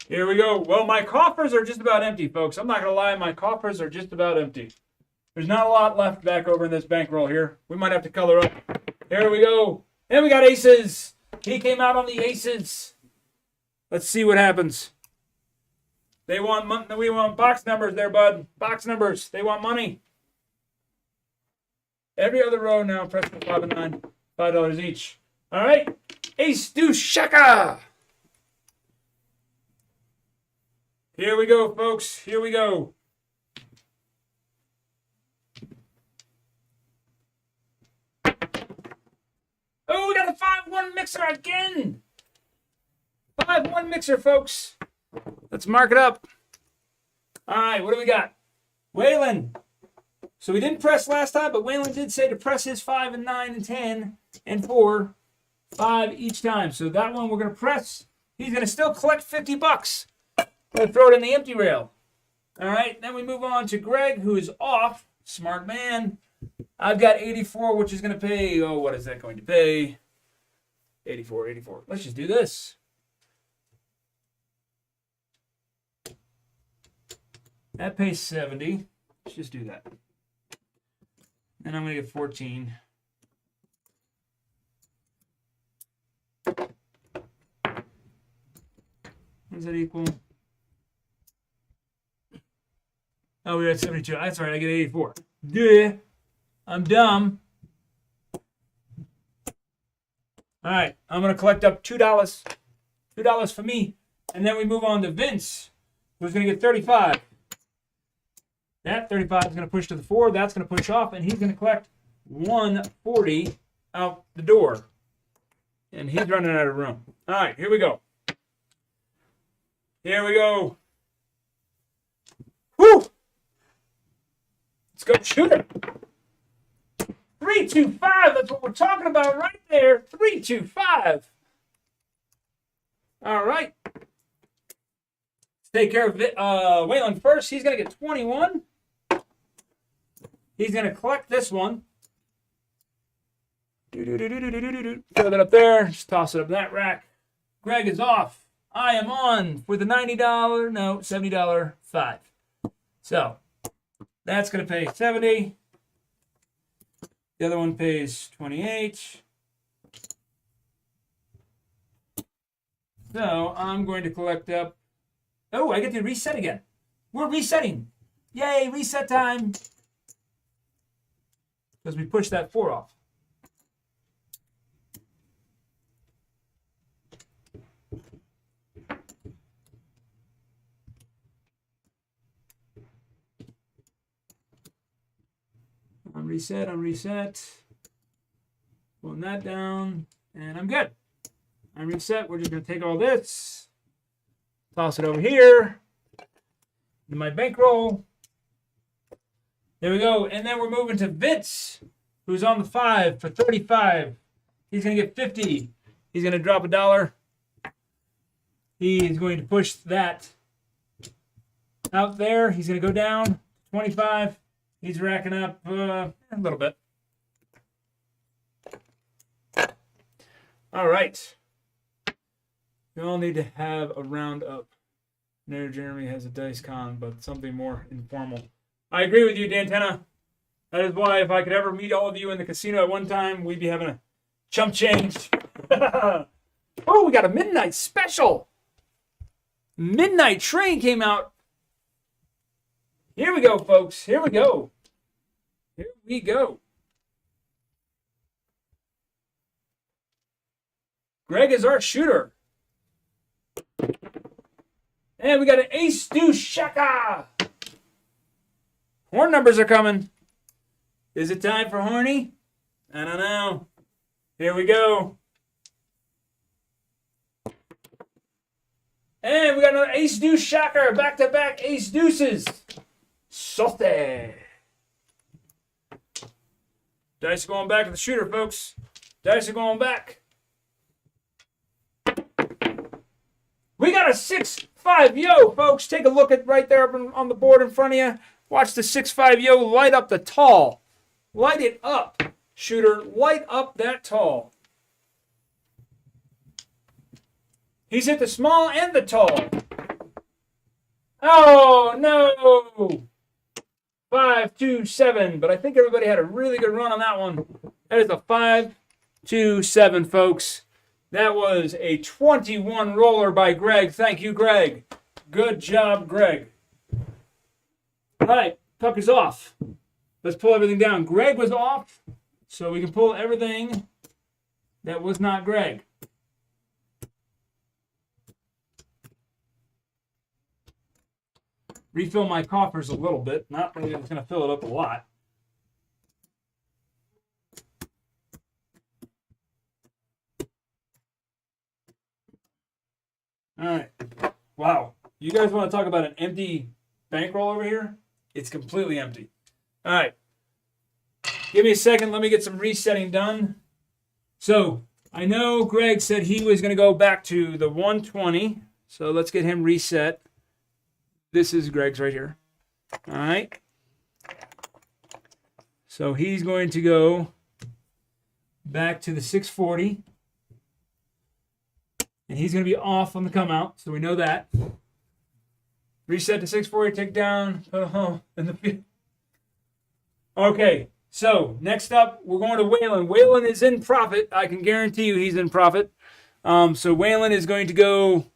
Here we go. Well, my coffers are just about empty, folks. I'm not going to lie. My coffers are just about empty. There's not a lot left back over in this bankroll here. We might have to color up. Here we go. And we got aces. He came out on the aces. Let's see what happens. We want box numbers there, bud. Box numbers. They want money. Every other row now, press the 5 and 9. $5 each. All right. Ace deuce shaka. Here we go, folks. Here we go. Oh, we got the 5-1 mixer again. 5-1 mixer, folks. Let's mark it up. All right, what do we got? Waylon. So we didn't press last time, but Waylon did say to press his 5 and 9 and 10 and 4, 5 each time. So that one we're going to press. He's going to still collect $50. We'll throw it in the empty rail. All right, then we move on to Greg, who is off. Smart man. I've got 84, which is going to pay, what is that going to pay? 84. Let's just do this. That pays 70. Let's just do that. And I'm going to get 14. What does that equal? Oh, we're at 72. That's right. I get 84. Yeah. I'm dumb. All right. I'm going to collect up $2. $2 for me. And then we move on to Vince, who's going to get 35. That 35 is going to push to the 4. That's going to push off, and he's going to collect 140 out the door. And he's running out of room. All right, here we go. Here we go. Woo! Let's go shoot it. 325. That's what we're talking about right there. 325. All right. Let's take care of Waylon first. He's going to get 21. He's going to collect this one. Throw that up there. Just toss it up in that rack. Greg is off. I am on for the $70 5. So that's going to pay 70. The other one pays 28. So I'm going to collect up. Oh, I get to reset again. We're resetting. Yay, reset time. Because we pushed that 4 off. reset. Pulling that down, and I'm good. I'm reset. We're just going to take all this, toss it over here in my bankroll. There we go. And then we're moving to Vince, who's on the 5 for 35. He's going to get 50. He's going to drop $1. He is going to push that out there. He's going to go down 25. He's racking up a little bit. All right. We all need to have a roundup. There, Jeremy has a dice con, but something more informal. I agree with you, Dantena. That is why if I could ever meet all of you in the casino at one time, we'd be having a chump change. Oh, we got a midnight special. Midnight Train came out. Here we go, folks. Here we go. Here we go. Greg is our shooter. And we got an ace deuce shaka. Horn numbers are coming. Is it time for horny? I don't know. Here we go. And we got another ace deuce shocker. Back to back ace deuces. Sote. Dice are going back to the shooter, folks. Dice are going back. We got a 6-5 yo, folks. Take a look at right there up on the board in front of you. Watch the 6-5 yo light up the tall. Light it up, shooter. Light up that tall. He's hit the small and the tall. Oh, no. 5-2-7. But I think everybody had a really good run on that one. That is a 5-2-7, folks. That was a 21 roller by Greg. Thank you, Greg. Good job, Greg. All right, puck is off. Let's pull everything down. Greg was off, so we can pull everything that was not Greg. Refill my coffers a little bit. Not really going to fill it up a lot. All right. Wow. You guys want to talk about an empty bankroll over here? It's completely empty. All right. Give me a second. Let me get some resetting done. So I know Greg said he was going to go back to the 120. So let's get him reset. This is Greg's right here. All right. So he's going to go back to the 640. And he's going to be off on the come out, so we know that. Reset to 640, take down. In the field. Okay, so next up, we're going to Waylon. Waylon is in profit. I can guarantee you he's in profit. So Waylon is going to go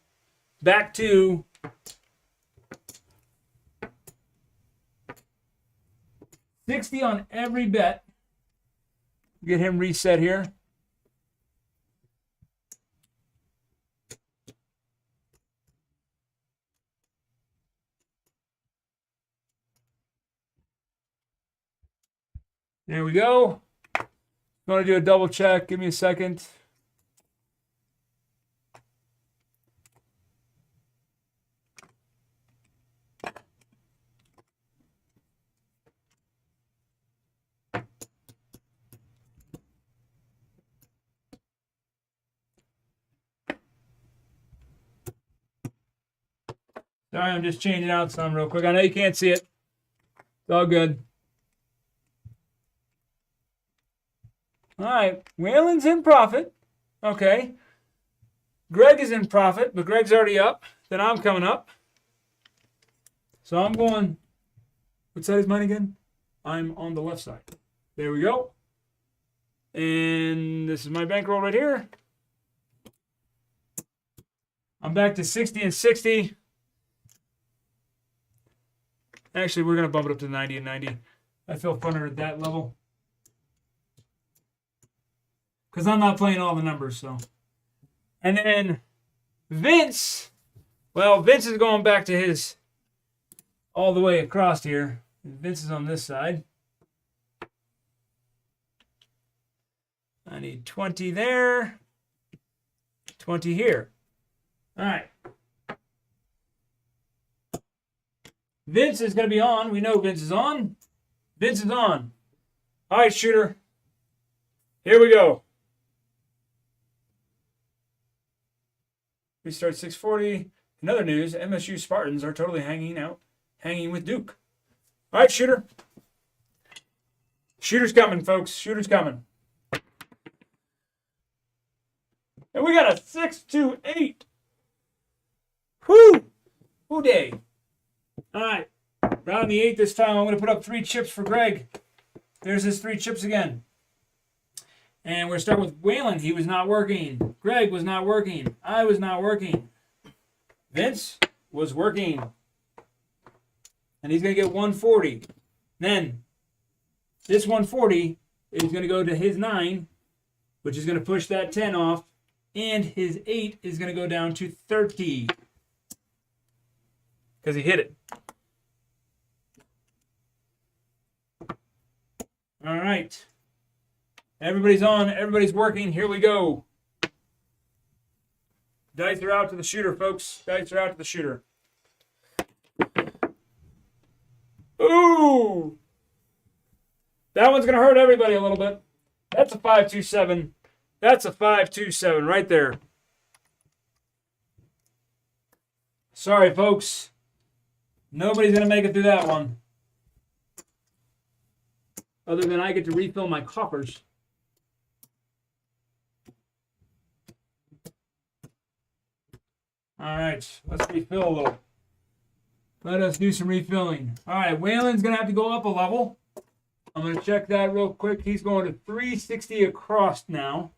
back to $60 on every bet. Get him reset here. There we go. I'm going to do a double check. Give me a second. Sorry, I'm just changing out some real quick. I know you can't see it. It's all good. All right, Waylon's in profit. Okay. Greg is in profit, but Greg's already up. Then I'm coming up. So I'm going, what side is mine again? I'm on the left side. There we go. And this is my bankroll right here. I'm back to 60 and 60. Actually, we're going to bump it up to 90 and 90. I feel funner at that level. Because I'm not playing all the numbers, so. And then Vince. Well, Vince is going back to his all the way across here. Vince is on this side. I need 20 there. 20 here. All right. Vince is going to be on. We know Vince is on. Vince is on. All right, shooter. Here we go. We start 6:40. In other news, MSU Spartans are totally hanging with Duke. All right, shooter. Shooter's coming, folks. Shooter's coming. And we got a 6-2-8. Whoo! Whoo day. All right. Round the 8 this time. I'm going to put up 3 chips for Greg. There's his 3 chips again. And we're going to start with Waylon. He was not working. Greg was not working. I was not working. Vince was working. And he's going to get 140. Then this 140 is going to go to his 9, which is going to push that 10 off. And his 8 is going to go down to 30. Because he hit it. All right. Everybody's on. Everybody's working. Here we go. Dice are out to the shooter, folks. Dice are out to the shooter. Ooh! That one's going to hurt everybody a little bit. That's a 5-2-7. That's a 5-2-7 right there. Sorry, folks. Nobody's going to make it through that one. Other than I get to refill my coffers. All right, let's refill a little. Let us do some refilling. All right, Waylon's going to have to go up a level. I'm going to check that real quick. He's going to 360 across now.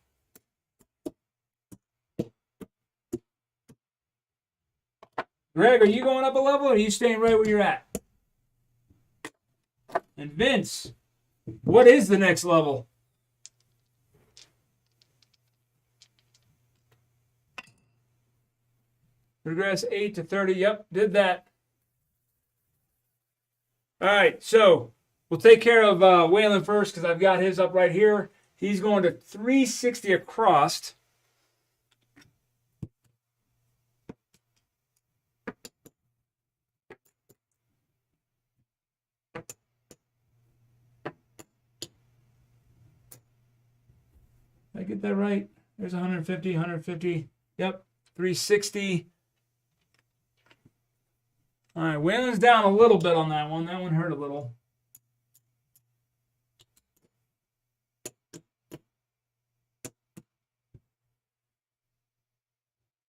Greg, are you going up a level or are you staying right where you're at? And Vince, what is the next level? Progress 8 to 30. Yep, did that. All right, so we'll take care of Waylon first because I've got his up right here. He's going to 360 across. Did I get that right? There's 150, 150. Yep, 360. All right, Waylon's down a little bit on that one. That one hurt a little.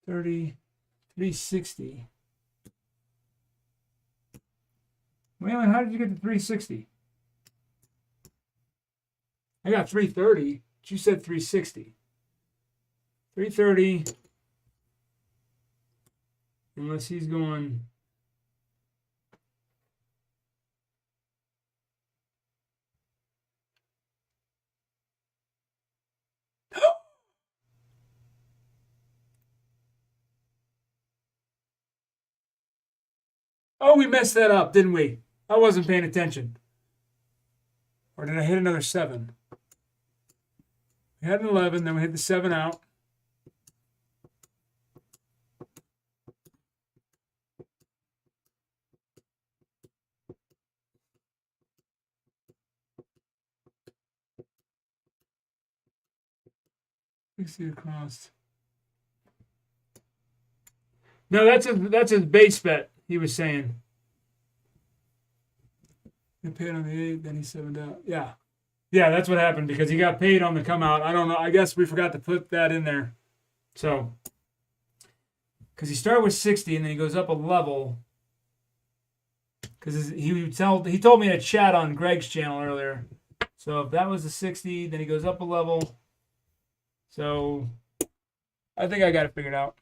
$360. Waylon, how did you get to 360? I got 330. But you said 360. 330. Unless he's going. Oh, we messed that up, didn't we? I wasn't paying attention. Or did I hit another 7? We had an 11, then we hit the 7 out. Let's see across. No, that's his base bet. He was saying. He paid on the 8, then he 7'd out. Yeah. Yeah, that's what happened because he got paid on the come out. I don't know. I guess we forgot to put that in there. So, because he started with 60 and then he goes up a level. Because he told me to chat on Greg's channel earlier. So if that was the 60, then he goes up a level. So I think I got it figured out.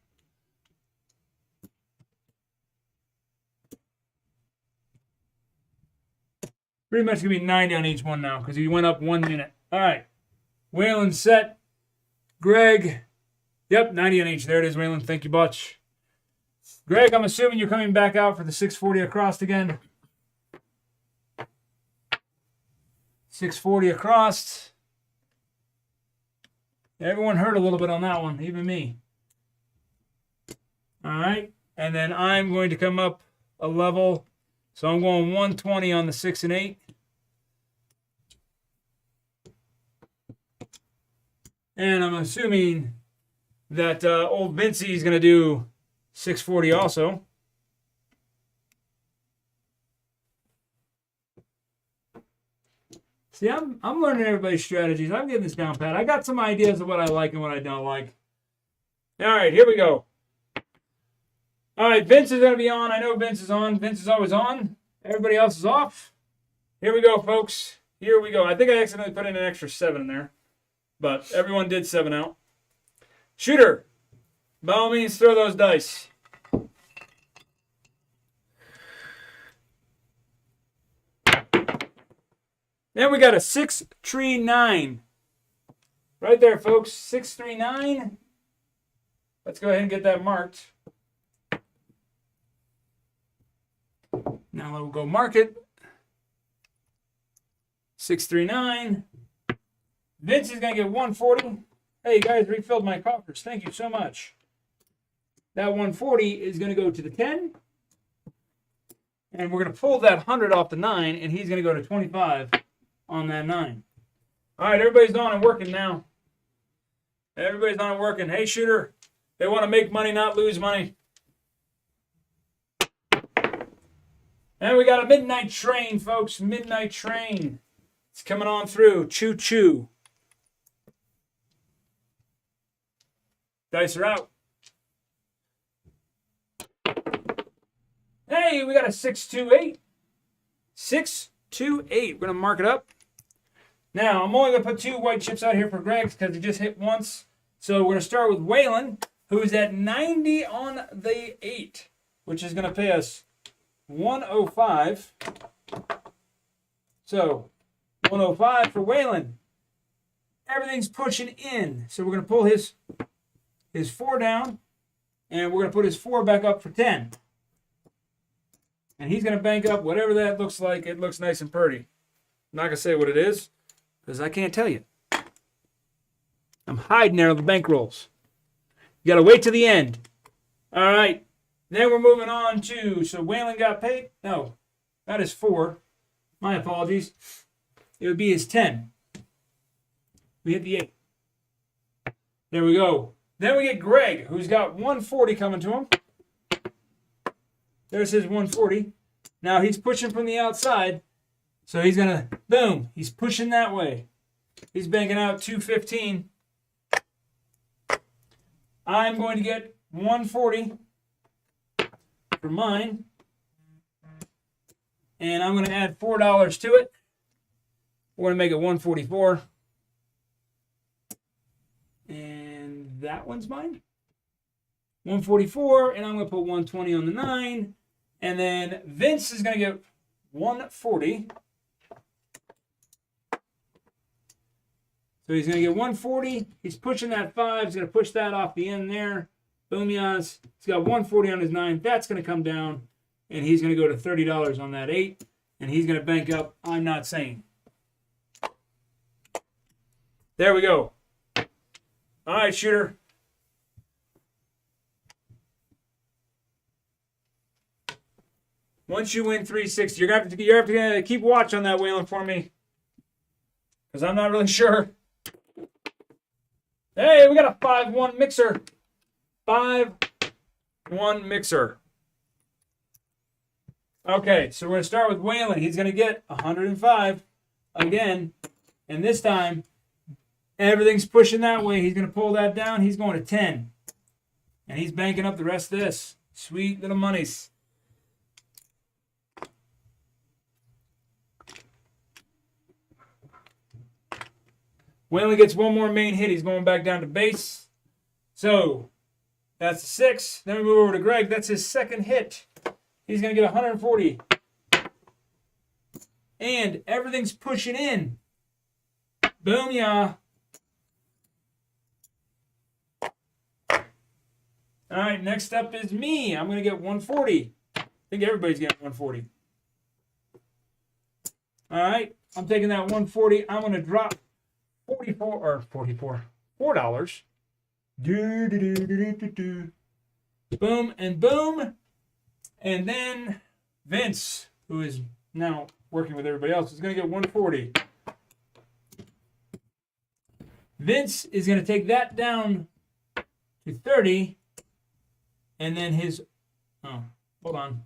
Pretty much going to be 90 on each one now because he went up 1 minute. All right. Waylon set. Greg. Yep, 90 on each. There it is, Waylon. Thank you, Butch. Greg, I'm assuming you're coming back out for the 640 across again. 640 across. Everyone heard a little bit on that one, even me. All right. And then I'm going to come up a level. So I'm going 120 on the 6 and 8. And I'm assuming that old Vincey is going to do 640 also. See, I'm learning everybody's strategies. I'm getting this down pat. I got some ideas of what I like and what I don't like. All right, here we go. All right, Vince is going to be on. I know Vince is on. Vince is always on. Everybody else is off. Here we go, folks. Here we go. I think I accidentally put in an extra 7 in there, but everyone did 7 out. Shooter, by all means, throw those dice. Then we got a 639. Right there, folks. 639. Let's go ahead and get that marked. Now we'll go mark it. 639. Vince is going to get 140. Hey, you guys refilled my coffers. Thank you so much. That 140 is going to go to the 10. And we're going to pull that 100 off the 9, and he's going to go to 25 on that 9. All right, everybody's on and working now. Everybody's on and working. Hey, Shooter, they want to make money, not lose money. And we got a midnight train, folks. Midnight train. It's coming on through. Choo-choo. Dice are out. Hey, we got a 628. 628. We're going to mark it up. Now, I'm only going to put 2 white chips out here for Greg's because he just hit once. So we're going to start with Waylon, who is at 90 on the 8, which is going to pay us 105. So 105 for Waylon. Everything's pushing in. So we're going to pull his 4 down, and we're going to put his 4 back up for 10. And he's going to bank up whatever that looks like. It looks nice and pretty. I'm not going to say what it is because I can't tell you. I'm hiding there on the bankrolls. You got to wait to the end. All right. Then we're moving on to, so Waylon got paid. No, that is 4. My apologies. It would be his 10. We hit the 8. There we go. Then we get Greg, who's got 140 coming to him. There's his 140. Now he's pushing from the outside. So he's going to, boom, he's pushing that way. He's banking out 215. I'm going to get 140 for mine. And I'm going to add $4 to it. We're going to make it 144. And that one's mine. 144, and I'm going to put 120 on the 9. And then Vince is going to get 140. So he's going to get 140. He's pushing that 5. He's going to push that off the end there. Boom, yas. He's got 140 on his 9. That's going to come down. And he's going to go to $30 on that 8. And he's going to bank up, I'm not saying. There we go. All right, Shooter. Once you win 360, you're going to have to keep watch on that, Waylon, for me. Because I'm not really sure. Hey, we got a 5-1 mixer. 5-1 mixer. Okay, so we're going to start with Waylon. He's going to get 105 again. And this time, everything's pushing that way. He's going to pull that down. He's going to 10. And he's banking up the rest of this. Sweet little monies. Waylon gets one more main hit. He's going back down to base. So, that's 6. Then we move over to Greg. That's his second hit. He's going to get 140. And everything's pushing in. Boom, yeah. All right, next up is me. I'm going to get 140. I think everybody's getting 140. All right, I'm taking that 140. I'm going to drop 44. $4. Do, do, do, do, do, do, do. Boom and boom. And then Vince, who is now working with everybody else, is going to get 140. Vince is going to take that down to 30. And then his... Oh, hold on.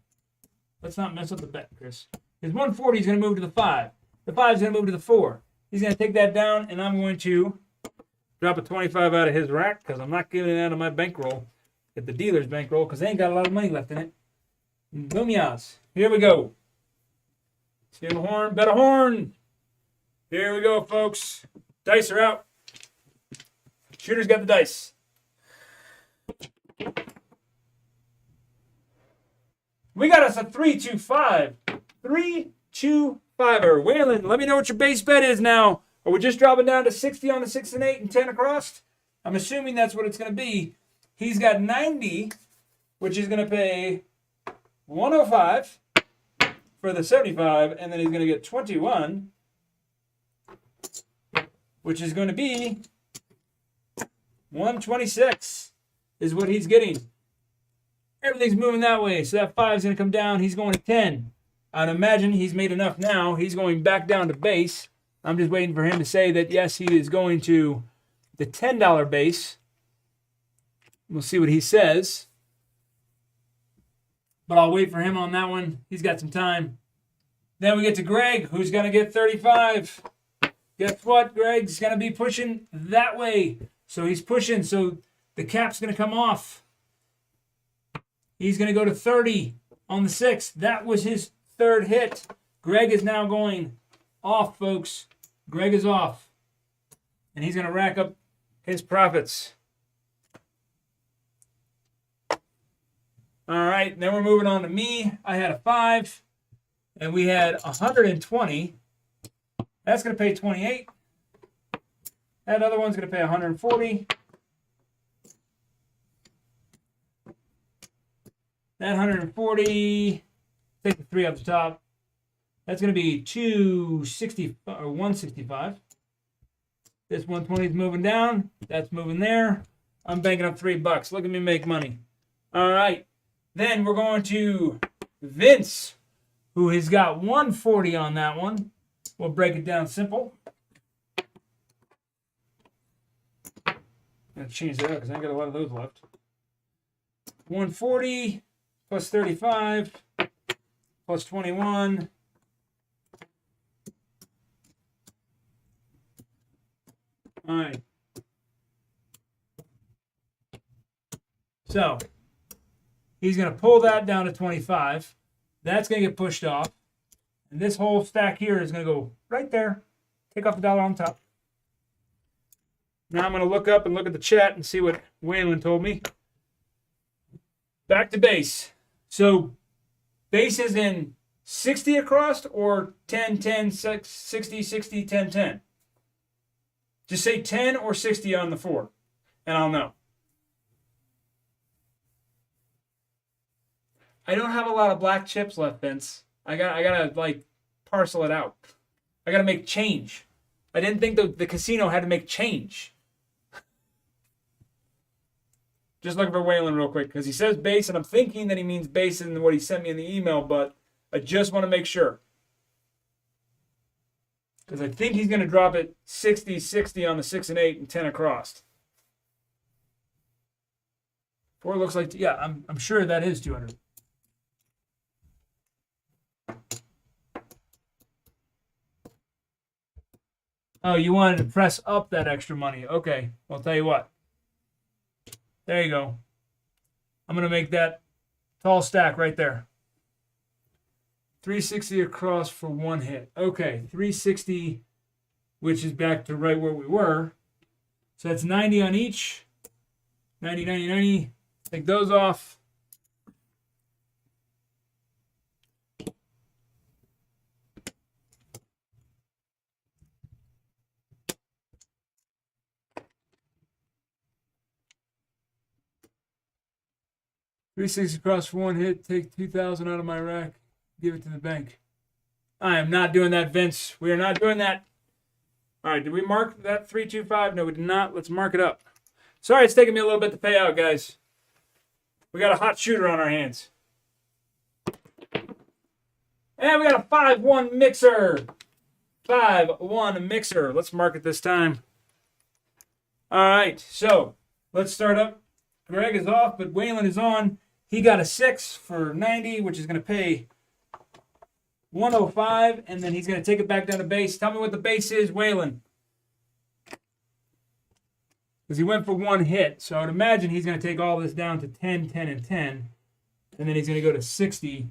Let's not mess up the bet, Chris. His 140 is going to move to the 5. The 5 is going to move to the 4. He's going to take that down, and I'm going to drop a 25 out of his rack because I'm not giving it out of my bankroll at the dealer's bankroll because they ain't got a lot of money left in it. Boom yas. Here we go. Spin a horn, bet a horn. Here we go, folks. Dice are out. Shooter's got the dice. We got us a 3-2-5. 3-2-5er. Waylon, let me know what your base bet is now. Are we just dropping down to 60 on the 6 and 8 and 10 across? I'm assuming that's what it's going to be. He's got 90, which is going to pay 105 for the 75, and then he's going to get 21, which is going to be 126 is what he's getting. Everything's moving that way, so that 5 is going to come down. He's going to 10. I'd imagine he's made enough now. He's going back down to base. I'm just waiting for him to say that, yes, he is going to the $10 base. We'll see what he says. But I'll wait for him on that one. He's got some time. Then we get to Greg, who's going to get 35. Guess what? Greg's going to be pushing that way. So he's pushing, so the cap's going to come off. He's going to go to 30 on the 6. That was his third hit. Greg is now going off, folks. Greg is off. And he's going to rack up his profits. All right, then we're moving on to me. I had a 5, and we had 120. That's going to pay 28. That other one's going to pay 140. That 140, take the 3 off the top. That's going to be 260 or 165. This 120 is moving down. That's moving there. I'm banking up $3. Look at me make money. All right. Then we're going to Vince, who has got 140 on that one. We'll break it down simple. I'm going to change that up because I ain't got a lot of those left. 140 plus 35 plus 21. All right. So he's going to pull that down to 25. That's going to get pushed off. And this whole stack here is going to go right there. Take off the dollar on top. Now I'm going to look up and look at the chat and see what Waylon told me. Back to base. So base is in 60 across or 10, 10, 60, 60, 10, 10. Just say 10 or 60 on the 4, and I'll know. I don't have a lot of black chips left, Vince. I gotta like parcel it out. I gotta make change. I didn't think the casino had to make change. Just looking for Waylon real quick because he says base, and I'm thinking that he means base in what he sent me in the email, but I just want to make sure. Because I think he's going to drop it 60, 60 on the 6 and 8 and 10 across. 4 looks like, yeah, I'm sure that is 200. Oh, you wanted to press up that extra money. Okay, well, I'll tell you what. There you go. I'm going to make that tall stack right there. 360 across for one hit. Okay, 360, which is back to right where we were. So that's 90 on each. 90, 90, 90. Take those off. $360 across for one hit. Take 2,000 out of my rack. Give it to the bank. I am not doing that, Vince. We are not doing that. All right, did we mark that 325? No, we did not. Let's mark it up. Sorry, it's taking me a little bit to pay out, guys. We got a hot shooter on our hands. And we got a 5-1 mixer. 5-1 mixer. Let's mark it this time. All right, so let's start up. Greg is off, but Waylon is on. He got a 6 for 90, which is going to pay 105, and then he's going to take it back down to base. Tell me what the base is, Waylon. Because he went for one hit, so I would imagine he's going to take all this down to 10, 10, and 10, and then he's going to go to 60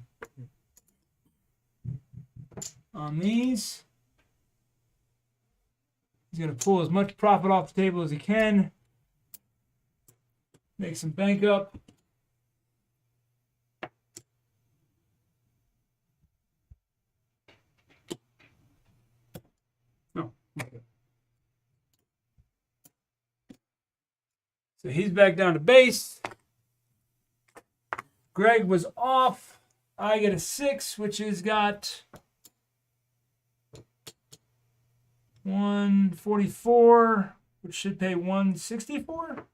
on these. He's going to pull as much profit off the table as he can. Make some bank up. No. Okay. So he's back down to base. Greg was off. I get a 6, which has got 144, which should pay 164.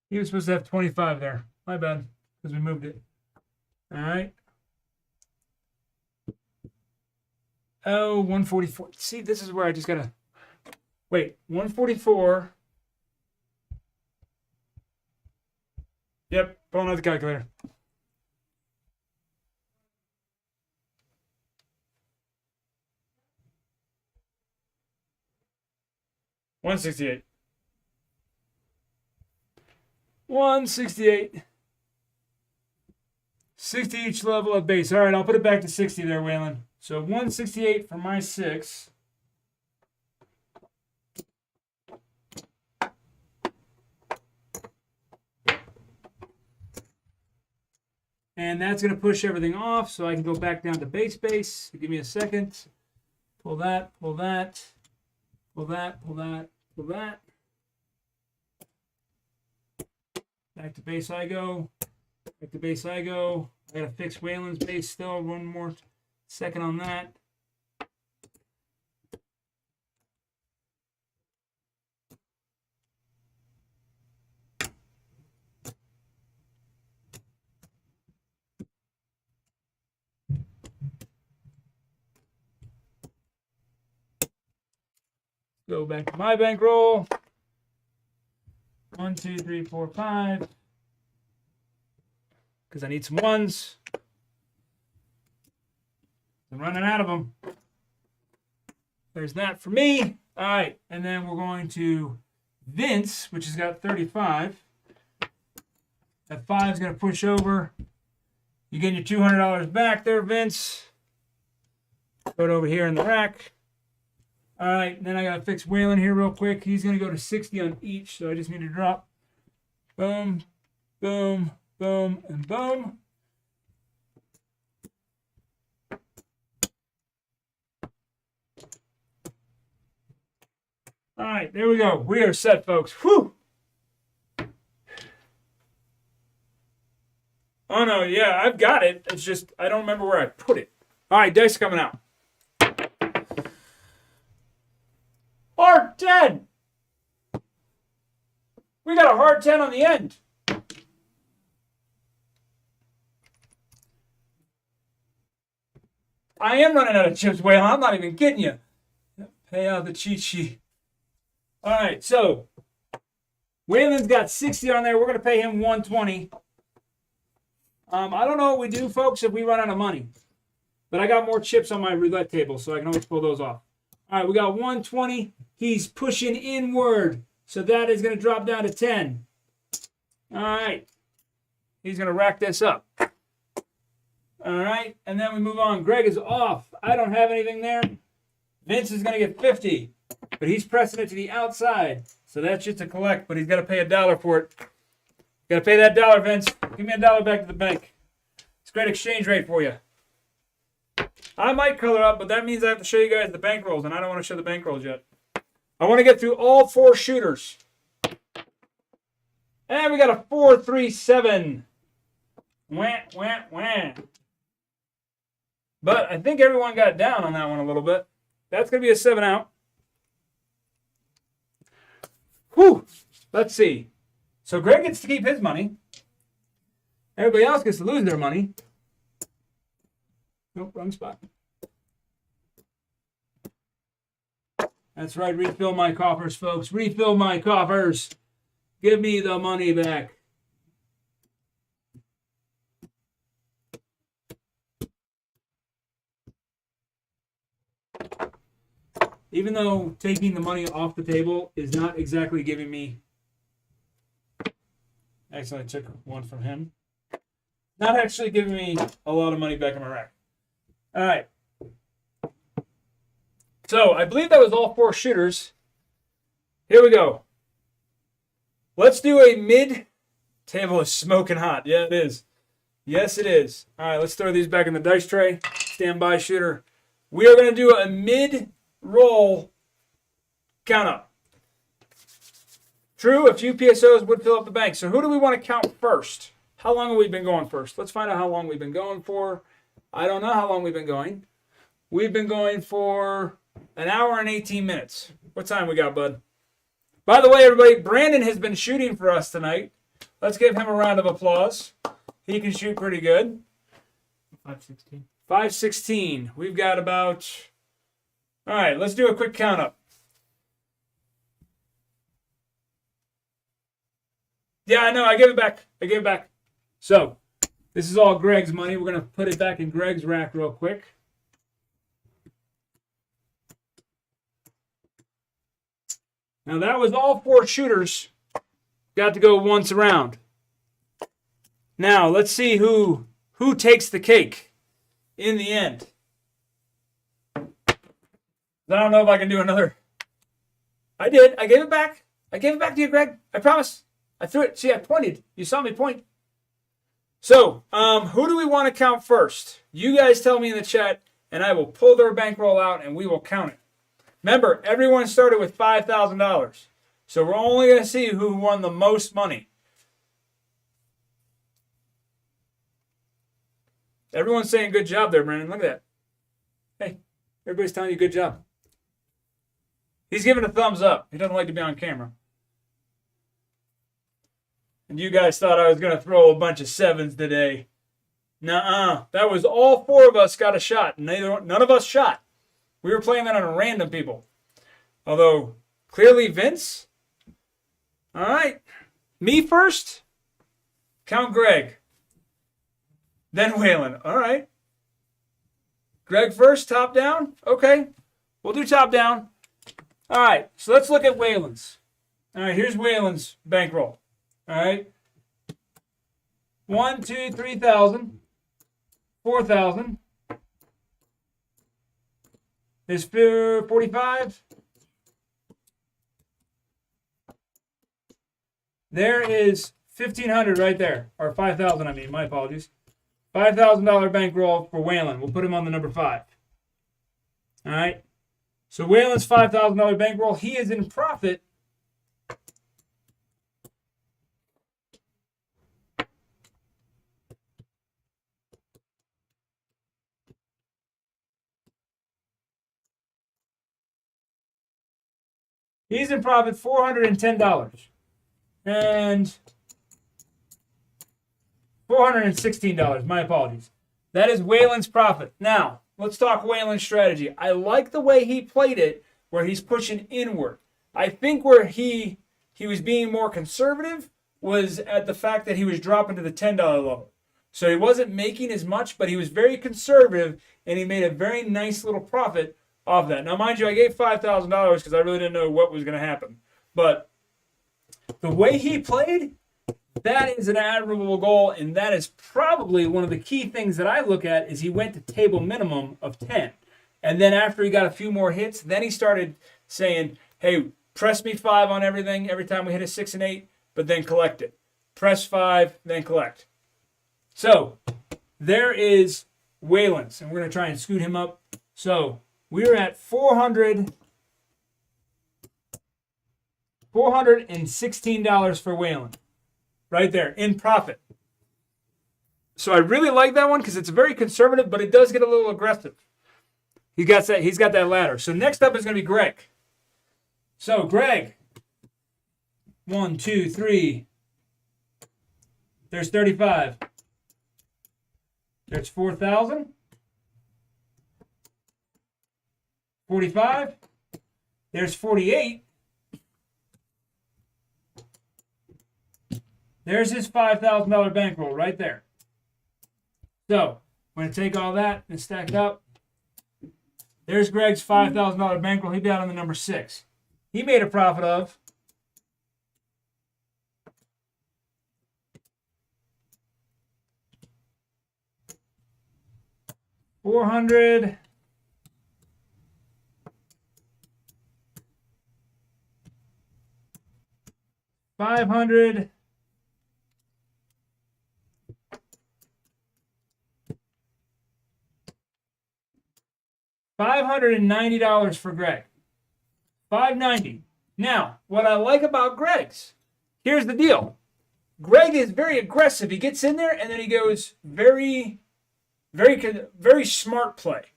He was supposed to have 25 there. My bad, because we moved it. All right. Oh, 144. See, this is where I just got to... Wait, 144... Yep, pulling out the calculator. $168. 168. 60 each level of base. All right, I'll put it back to 60 there, Waylon. So 168 for my 6. And that's going to push everything off so I can go back down to base. So give me a second. Pull that, pull that, pull that, pull that, pull that. Back to base I go. Back to base I go. I got to fix Waylon's base still. One more second on that. Go back to my bankroll. 1, 2, 3, 4, 5. Because I need some ones. I'm running out of them. There's that for me. All right, and then we're going to Vince, which has got 35. That 5 is going to push over. You're getting your $200 back there, Vince. Put it over here in the rack. All right, then I got to fix Waylon here real quick. He's going to go to 60 on each, so I just need to drop. Boom, boom, boom, and boom. All right, there we go. We are set, folks. Whew. Oh, no, yeah, I've got it. It's just I don't remember where I put it. All right, dice coming out. Hard 10. We got a hard 10 on the end. I am running out of chips, Waylon. I'm not even kidding you. Pay out the cheat sheet. All right, so Waylon's got 60 on there. We're going to pay him 120. I don't know what we do, folks, if we run out of money. But I got more chips on my roulette table, so I can always pull those off. All right, we got 120. He's pushing inward, so that is going to drop down to 10. All right. He's going to rack this up. All right, and then we move on. Greg is off. I don't have anything there. Vince is going to get 50, but he's pressing it to the outside, so that's just a collect, but he's got to pay $1 for it. Got to pay that $1, Vince. Give me $1 back to the bank. It's a great exchange rate for you. I might color up, but that means I have to show you guys the bankrolls, and I don't want to show the bankrolls yet. I want to get through all 4 shooters. And we got a 4-3-7. Wah, wah, wah. But I think everyone got down on that one a little bit. That's going to be a 7 out. Whew. Let's see. So Greg gets to keep his money. Everybody else gets to lose their money. Nope, wrong spot. That's right. Refill my coffers, folks. Refill my coffers. Give me the money back. Even though taking the money off the table is not exactly giving me... Actually, I took one from him. Not actually giving me a lot of money back in my rack. All right. So, I believe that was all 4 shooters. Here we go. Let's do a mid... Table is smoking hot. Yeah, it is. Yes, it is. All right, let's throw these back in the dice tray. Standby shooter. We are going to do a mid-roll count up. True, a few PSOs would fill up the bank. So who do we want to count first? How long have we been going first? Let's find out how long we've been going for. I don't know how long we've been going. We've been going for an hour and 18 minutes. What time we got, bud? By the way, everybody, Brandon has been shooting for us tonight. Let's give him a round of applause. He can shoot pretty good. 516. 516. We've got about... All right, let's do a quick count up. Yeah, I know. I gave it back. I gave it back. So, this is all Greg's money. We're going to put it back in Greg's rack real quick. Now, that was all 4 shooters. Got to go once around. Now, let's see who takes the cake in the end. I don't know if I can do another. I did. I gave it back. I gave it back to you, Greg. I promise. I threw it. See, I pointed. You saw me point. So, who do we want to count first? You guys tell me in the chat, and I will pull their bankroll out, and we will count it. Remember, everyone started with $5,000. So we're only going to see who won the most money. Everyone's saying good job there, Brandon. Look at that. Hey, everybody's telling you good job. He's giving a thumbs up. He doesn't like to be on camera. And you guys thought I was going to throw a bunch of 7s today. Nuh-uh. That was all 4 of us got a shot. None of us shot. We were playing that on random people. Although, clearly Vince. All right. Me first. Count Greg. Then Waylon. All right. Greg first, top down. Okay. We'll do top down. All right. So let's look at Waylon's. All right. Here's Waylon's bankroll. All right. 1, 2, 3,000. 4,000. There's 45. There is 1,500 right there. Or 5,000, I mean. My apologies. $5,000 bankroll for Waylon. We'll put him on the number 5. All right. So Waylon's $5,000 bankroll. He is in profit. He's in profit $410. And $416. My apologies. That is Waylon's profit. Now, let's talk Waylon's strategy. I like the way he played it, where he's pushing inward. I think where he was being more conservative was at the fact that he was dropping to the $10 level. So he wasn't making as much, but he was very conservative, and he made a very nice little profit off that. Now, mind you, I gave $5,000 because I really didn't know what was going to happen. But the way he played, that is an admirable goal, and that is probably one of the key things that I look at is he went to table minimum of 10. And then after he got a few more hits, then he started saying, hey, press me 5 on everything every time we hit a 6 and 8, but then collect it. Press 5, then collect. So there is Waylon's, and we're going to try and scoot him up. So we're at $416 for Waylon. right there, in profit. So I really like that one because it's very conservative, but it does get a little aggressive. He's got that ladder. So next up is going to be Greg. So Greg, 1, 2, 3. There's 35. There's 4,000. 45. There's 48. There's his $5,000 bankroll right there. So I'm going to take all that and stack it up. There's Greg's $5,000 bankroll. He'd be out on the number 6. He made a profit of $400. $500. $590 for Greg. $590. Now, what I like about Greg's, here's the deal. Greg is very aggressive. He gets in there and then he goes very smart play.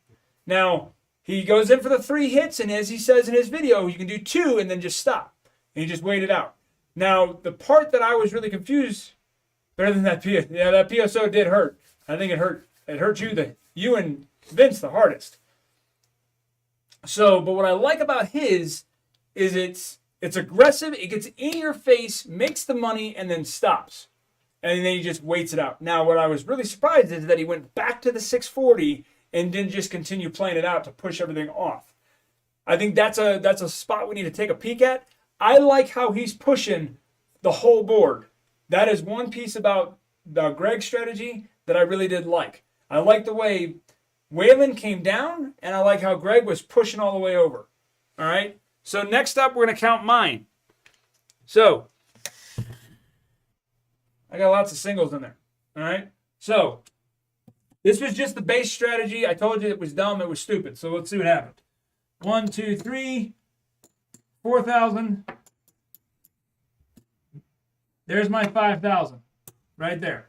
Now, he goes in for the 3 hits, and as he says in his video, you can do 2 and then just stop. And you just wait it out. Now, the part that I was really confused, better than that PSO did hurt. I think it hurt. It hurt you and Vince the hardest. So, but what I like about his is it's aggressive. It gets in your face, makes the money, and then stops. And then he just waits it out. Now, what I was really surprised is that he went back to the 640 and didn't just continue playing it out to push everything off. I think that's a spot we need to take a peek at. I like how he's pushing the whole board. That is one piece about Greg's strategy that I really did like. I like the way Waylon came down, and I like how Greg was pushing all the way over. All right? So next up, we're going to count mine. So I got lots of singles in there. All right? So this was just the base strategy. I told you it was dumb. It was stupid. So let's see what happened. 1, 2, 3, 4,000. There's my 5,000 right there.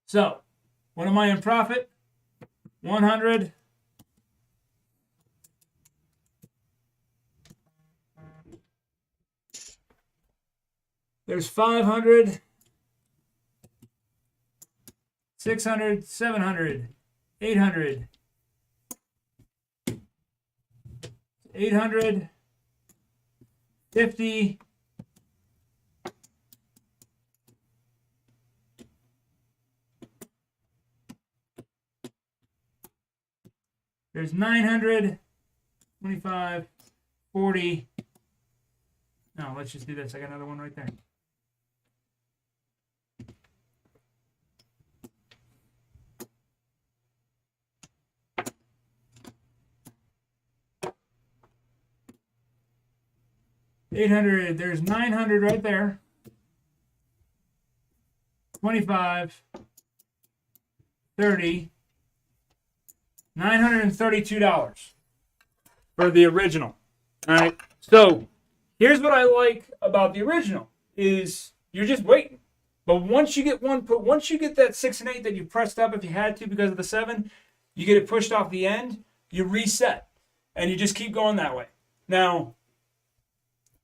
So, what am I in profit? 100. There's 500. 600, 700, 800. 800. 50. There's 900, 25, 40. No, let's just do this. I got another one right there. $800. There's 900 right there. 25, 30. $932 for the original. All right. So here's what I like about the original is you're just waiting. But once you get that 6 and 8 that you pressed up if you had to because of the 7, you get it pushed off the end, you reset. And you just keep going that way. Now,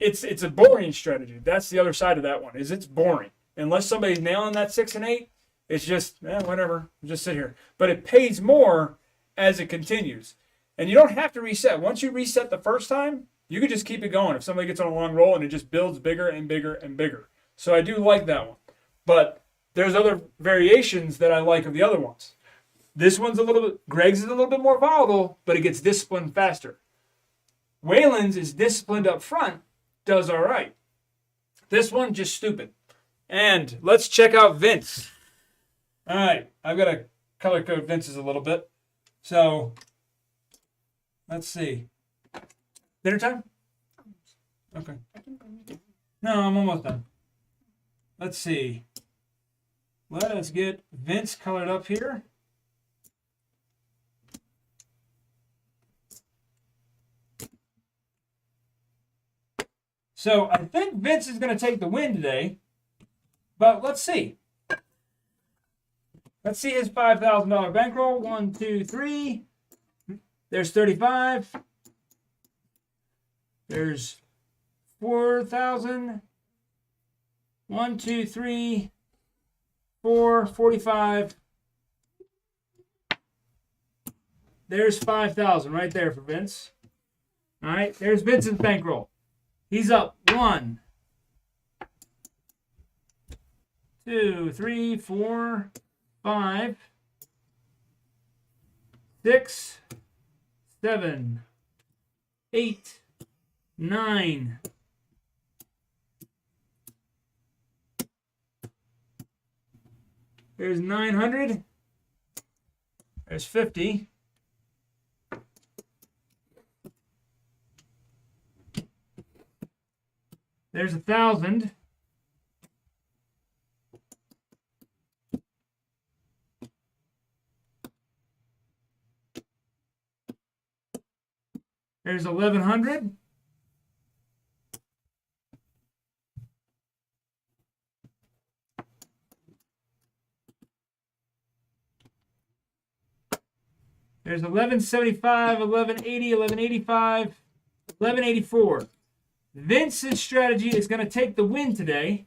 it's a boring strategy. That's the other side of that one, is it's boring. Unless somebody's nailing that 6 and 8, it's just, whatever. Just sit here. But it pays more as it continues. And you don't have to reset. Once you reset the first time, you can just keep it going. If somebody gets on a long roll and it just builds bigger and bigger and bigger. So I do like that one. But there's other variations that I like of the other ones. This one's Greg's is a little bit more volatile, but it gets disciplined faster. Waylon's is disciplined up front, does all right. This one, just stupid. And let's check out Vince. All right, I've got to color code Vince's a little bit. So, let's see. Dinner time? Okay. No, I'm almost done. Let's see. Let us get Vince colored up here. So I think Vince is going to take the win today. But let's see. Let's see his $5,000 bankroll. 1, 2, 3. There's 35. There's 4,000. 1, 2, 3, 4, 45. There's 5,000 right there for Vince. All right, there's Vince's bankroll. He's up 1, 2, 3, 4, 5, 6, 7, 8, 9. There's 900. There's 50. There's 1,000. There's 1,100. There's 1175, 1180, 1185, 1184. Vince's strategy is going to take the win today.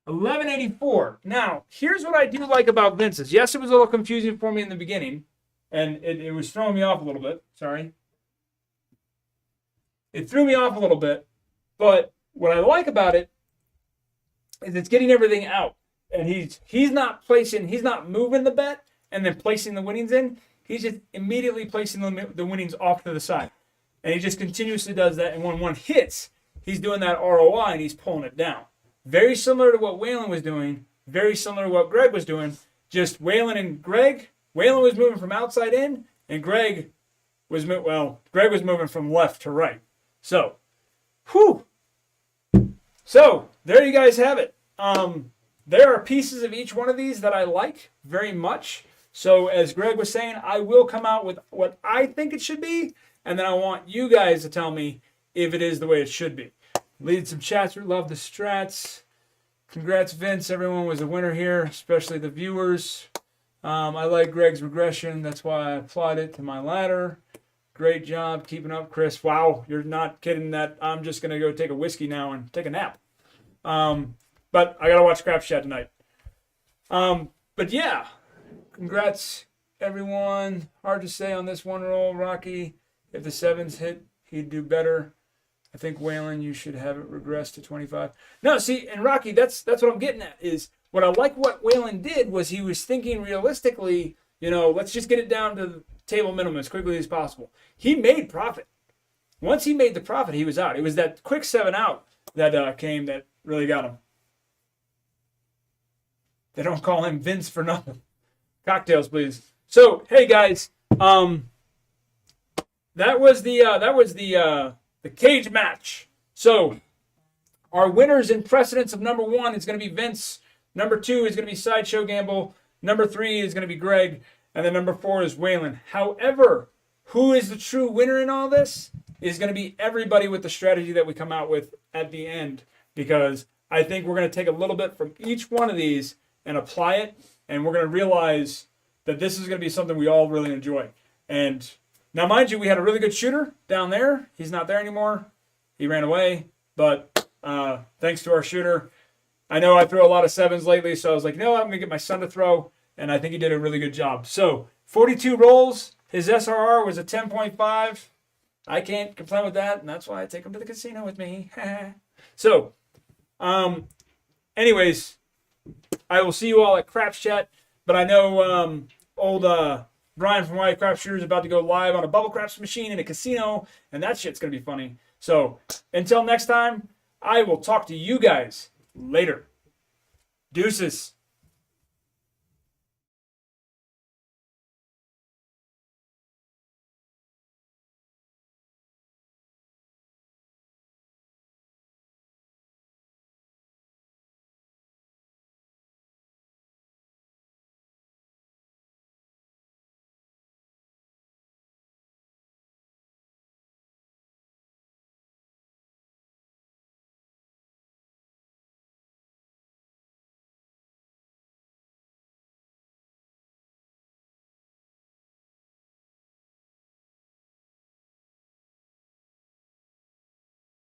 1184. Now, here's what I do like about Vince's. Yes, it was a little confusing for me in the beginning, and it was throwing me off a little bit. Sorry. It threw me off a little bit, but what I like about it is it's getting everything out. And he's not moving the bet and then placing the winnings in. He's just immediately placing the winnings off to the side. And he just continuously does that. And when one hits, he's doing that ROI and he's pulling it down. Very similar to what Waylon was doing. Very similar to what Greg was doing. Just Waylon was moving from outside in, and Greg was moving from left to right. So, So, there you guys have it. There are pieces of each one of these that I like very much. So, as Greg was saying, I will come out with what I think it should be, and then I want you guys to tell me if it is the way it should be. Lead some chats. We love the strats. Congrats, Vince. Everyone was a winner here, especially the viewers. I like Greg's regression. That's why I applied it to my ladder. Great job keeping up, Chris. Wow, you're not kidding that I'm just going to go take a whiskey now and take a nap. But I got to watch Craps Chat tonight. But yeah, congrats, everyone. Hard to say on this one roll, Rocky. If the sevens hit, he'd do better. I think Waylon, you should have it regress to 25. No, see, and Rocky, that's what I'm getting at. Is what I like what Waylon did was he was thinking realistically, let's just get it down to the table minimum as quickly as possible. He made profit. Once he made the profit, he was out. It was that quick 7 out that came that really got him. They don't call him Vince for nothing. Cocktails, please. So, hey guys, that was the cage match. So, our winners in precedence of number 1 is going to be Vince. Number 2 is going to be Sideshow Gamble. Number 3 is going to be Greg. And then number 4 is Waylon. However, who is the true winner in all this is going to be everybody with the strategy that we come out with at the end. Because I think we're going to take a little bit from each one of these and apply it. And we're going to realize that this is going to be something we all really enjoy. And now, mind you, we had a really good shooter down there. He's not there anymore. He ran away. But thanks to our shooter, I know I threw a lot of 7s lately, so I was like, I'm going to get my son to throw, and I think he did a really good job. So, 42 rolls. His SRR was a 10.5. I can't complain with that, and that's why I take him to the casino with me. So, anyways, I will see you all at Craps Chat, but I know old Brian from White Craps Shooter is about to go live on a bubble craps machine in a casino, and that shit's going to be funny. So, until next time, I will talk to you guys later. Deuces.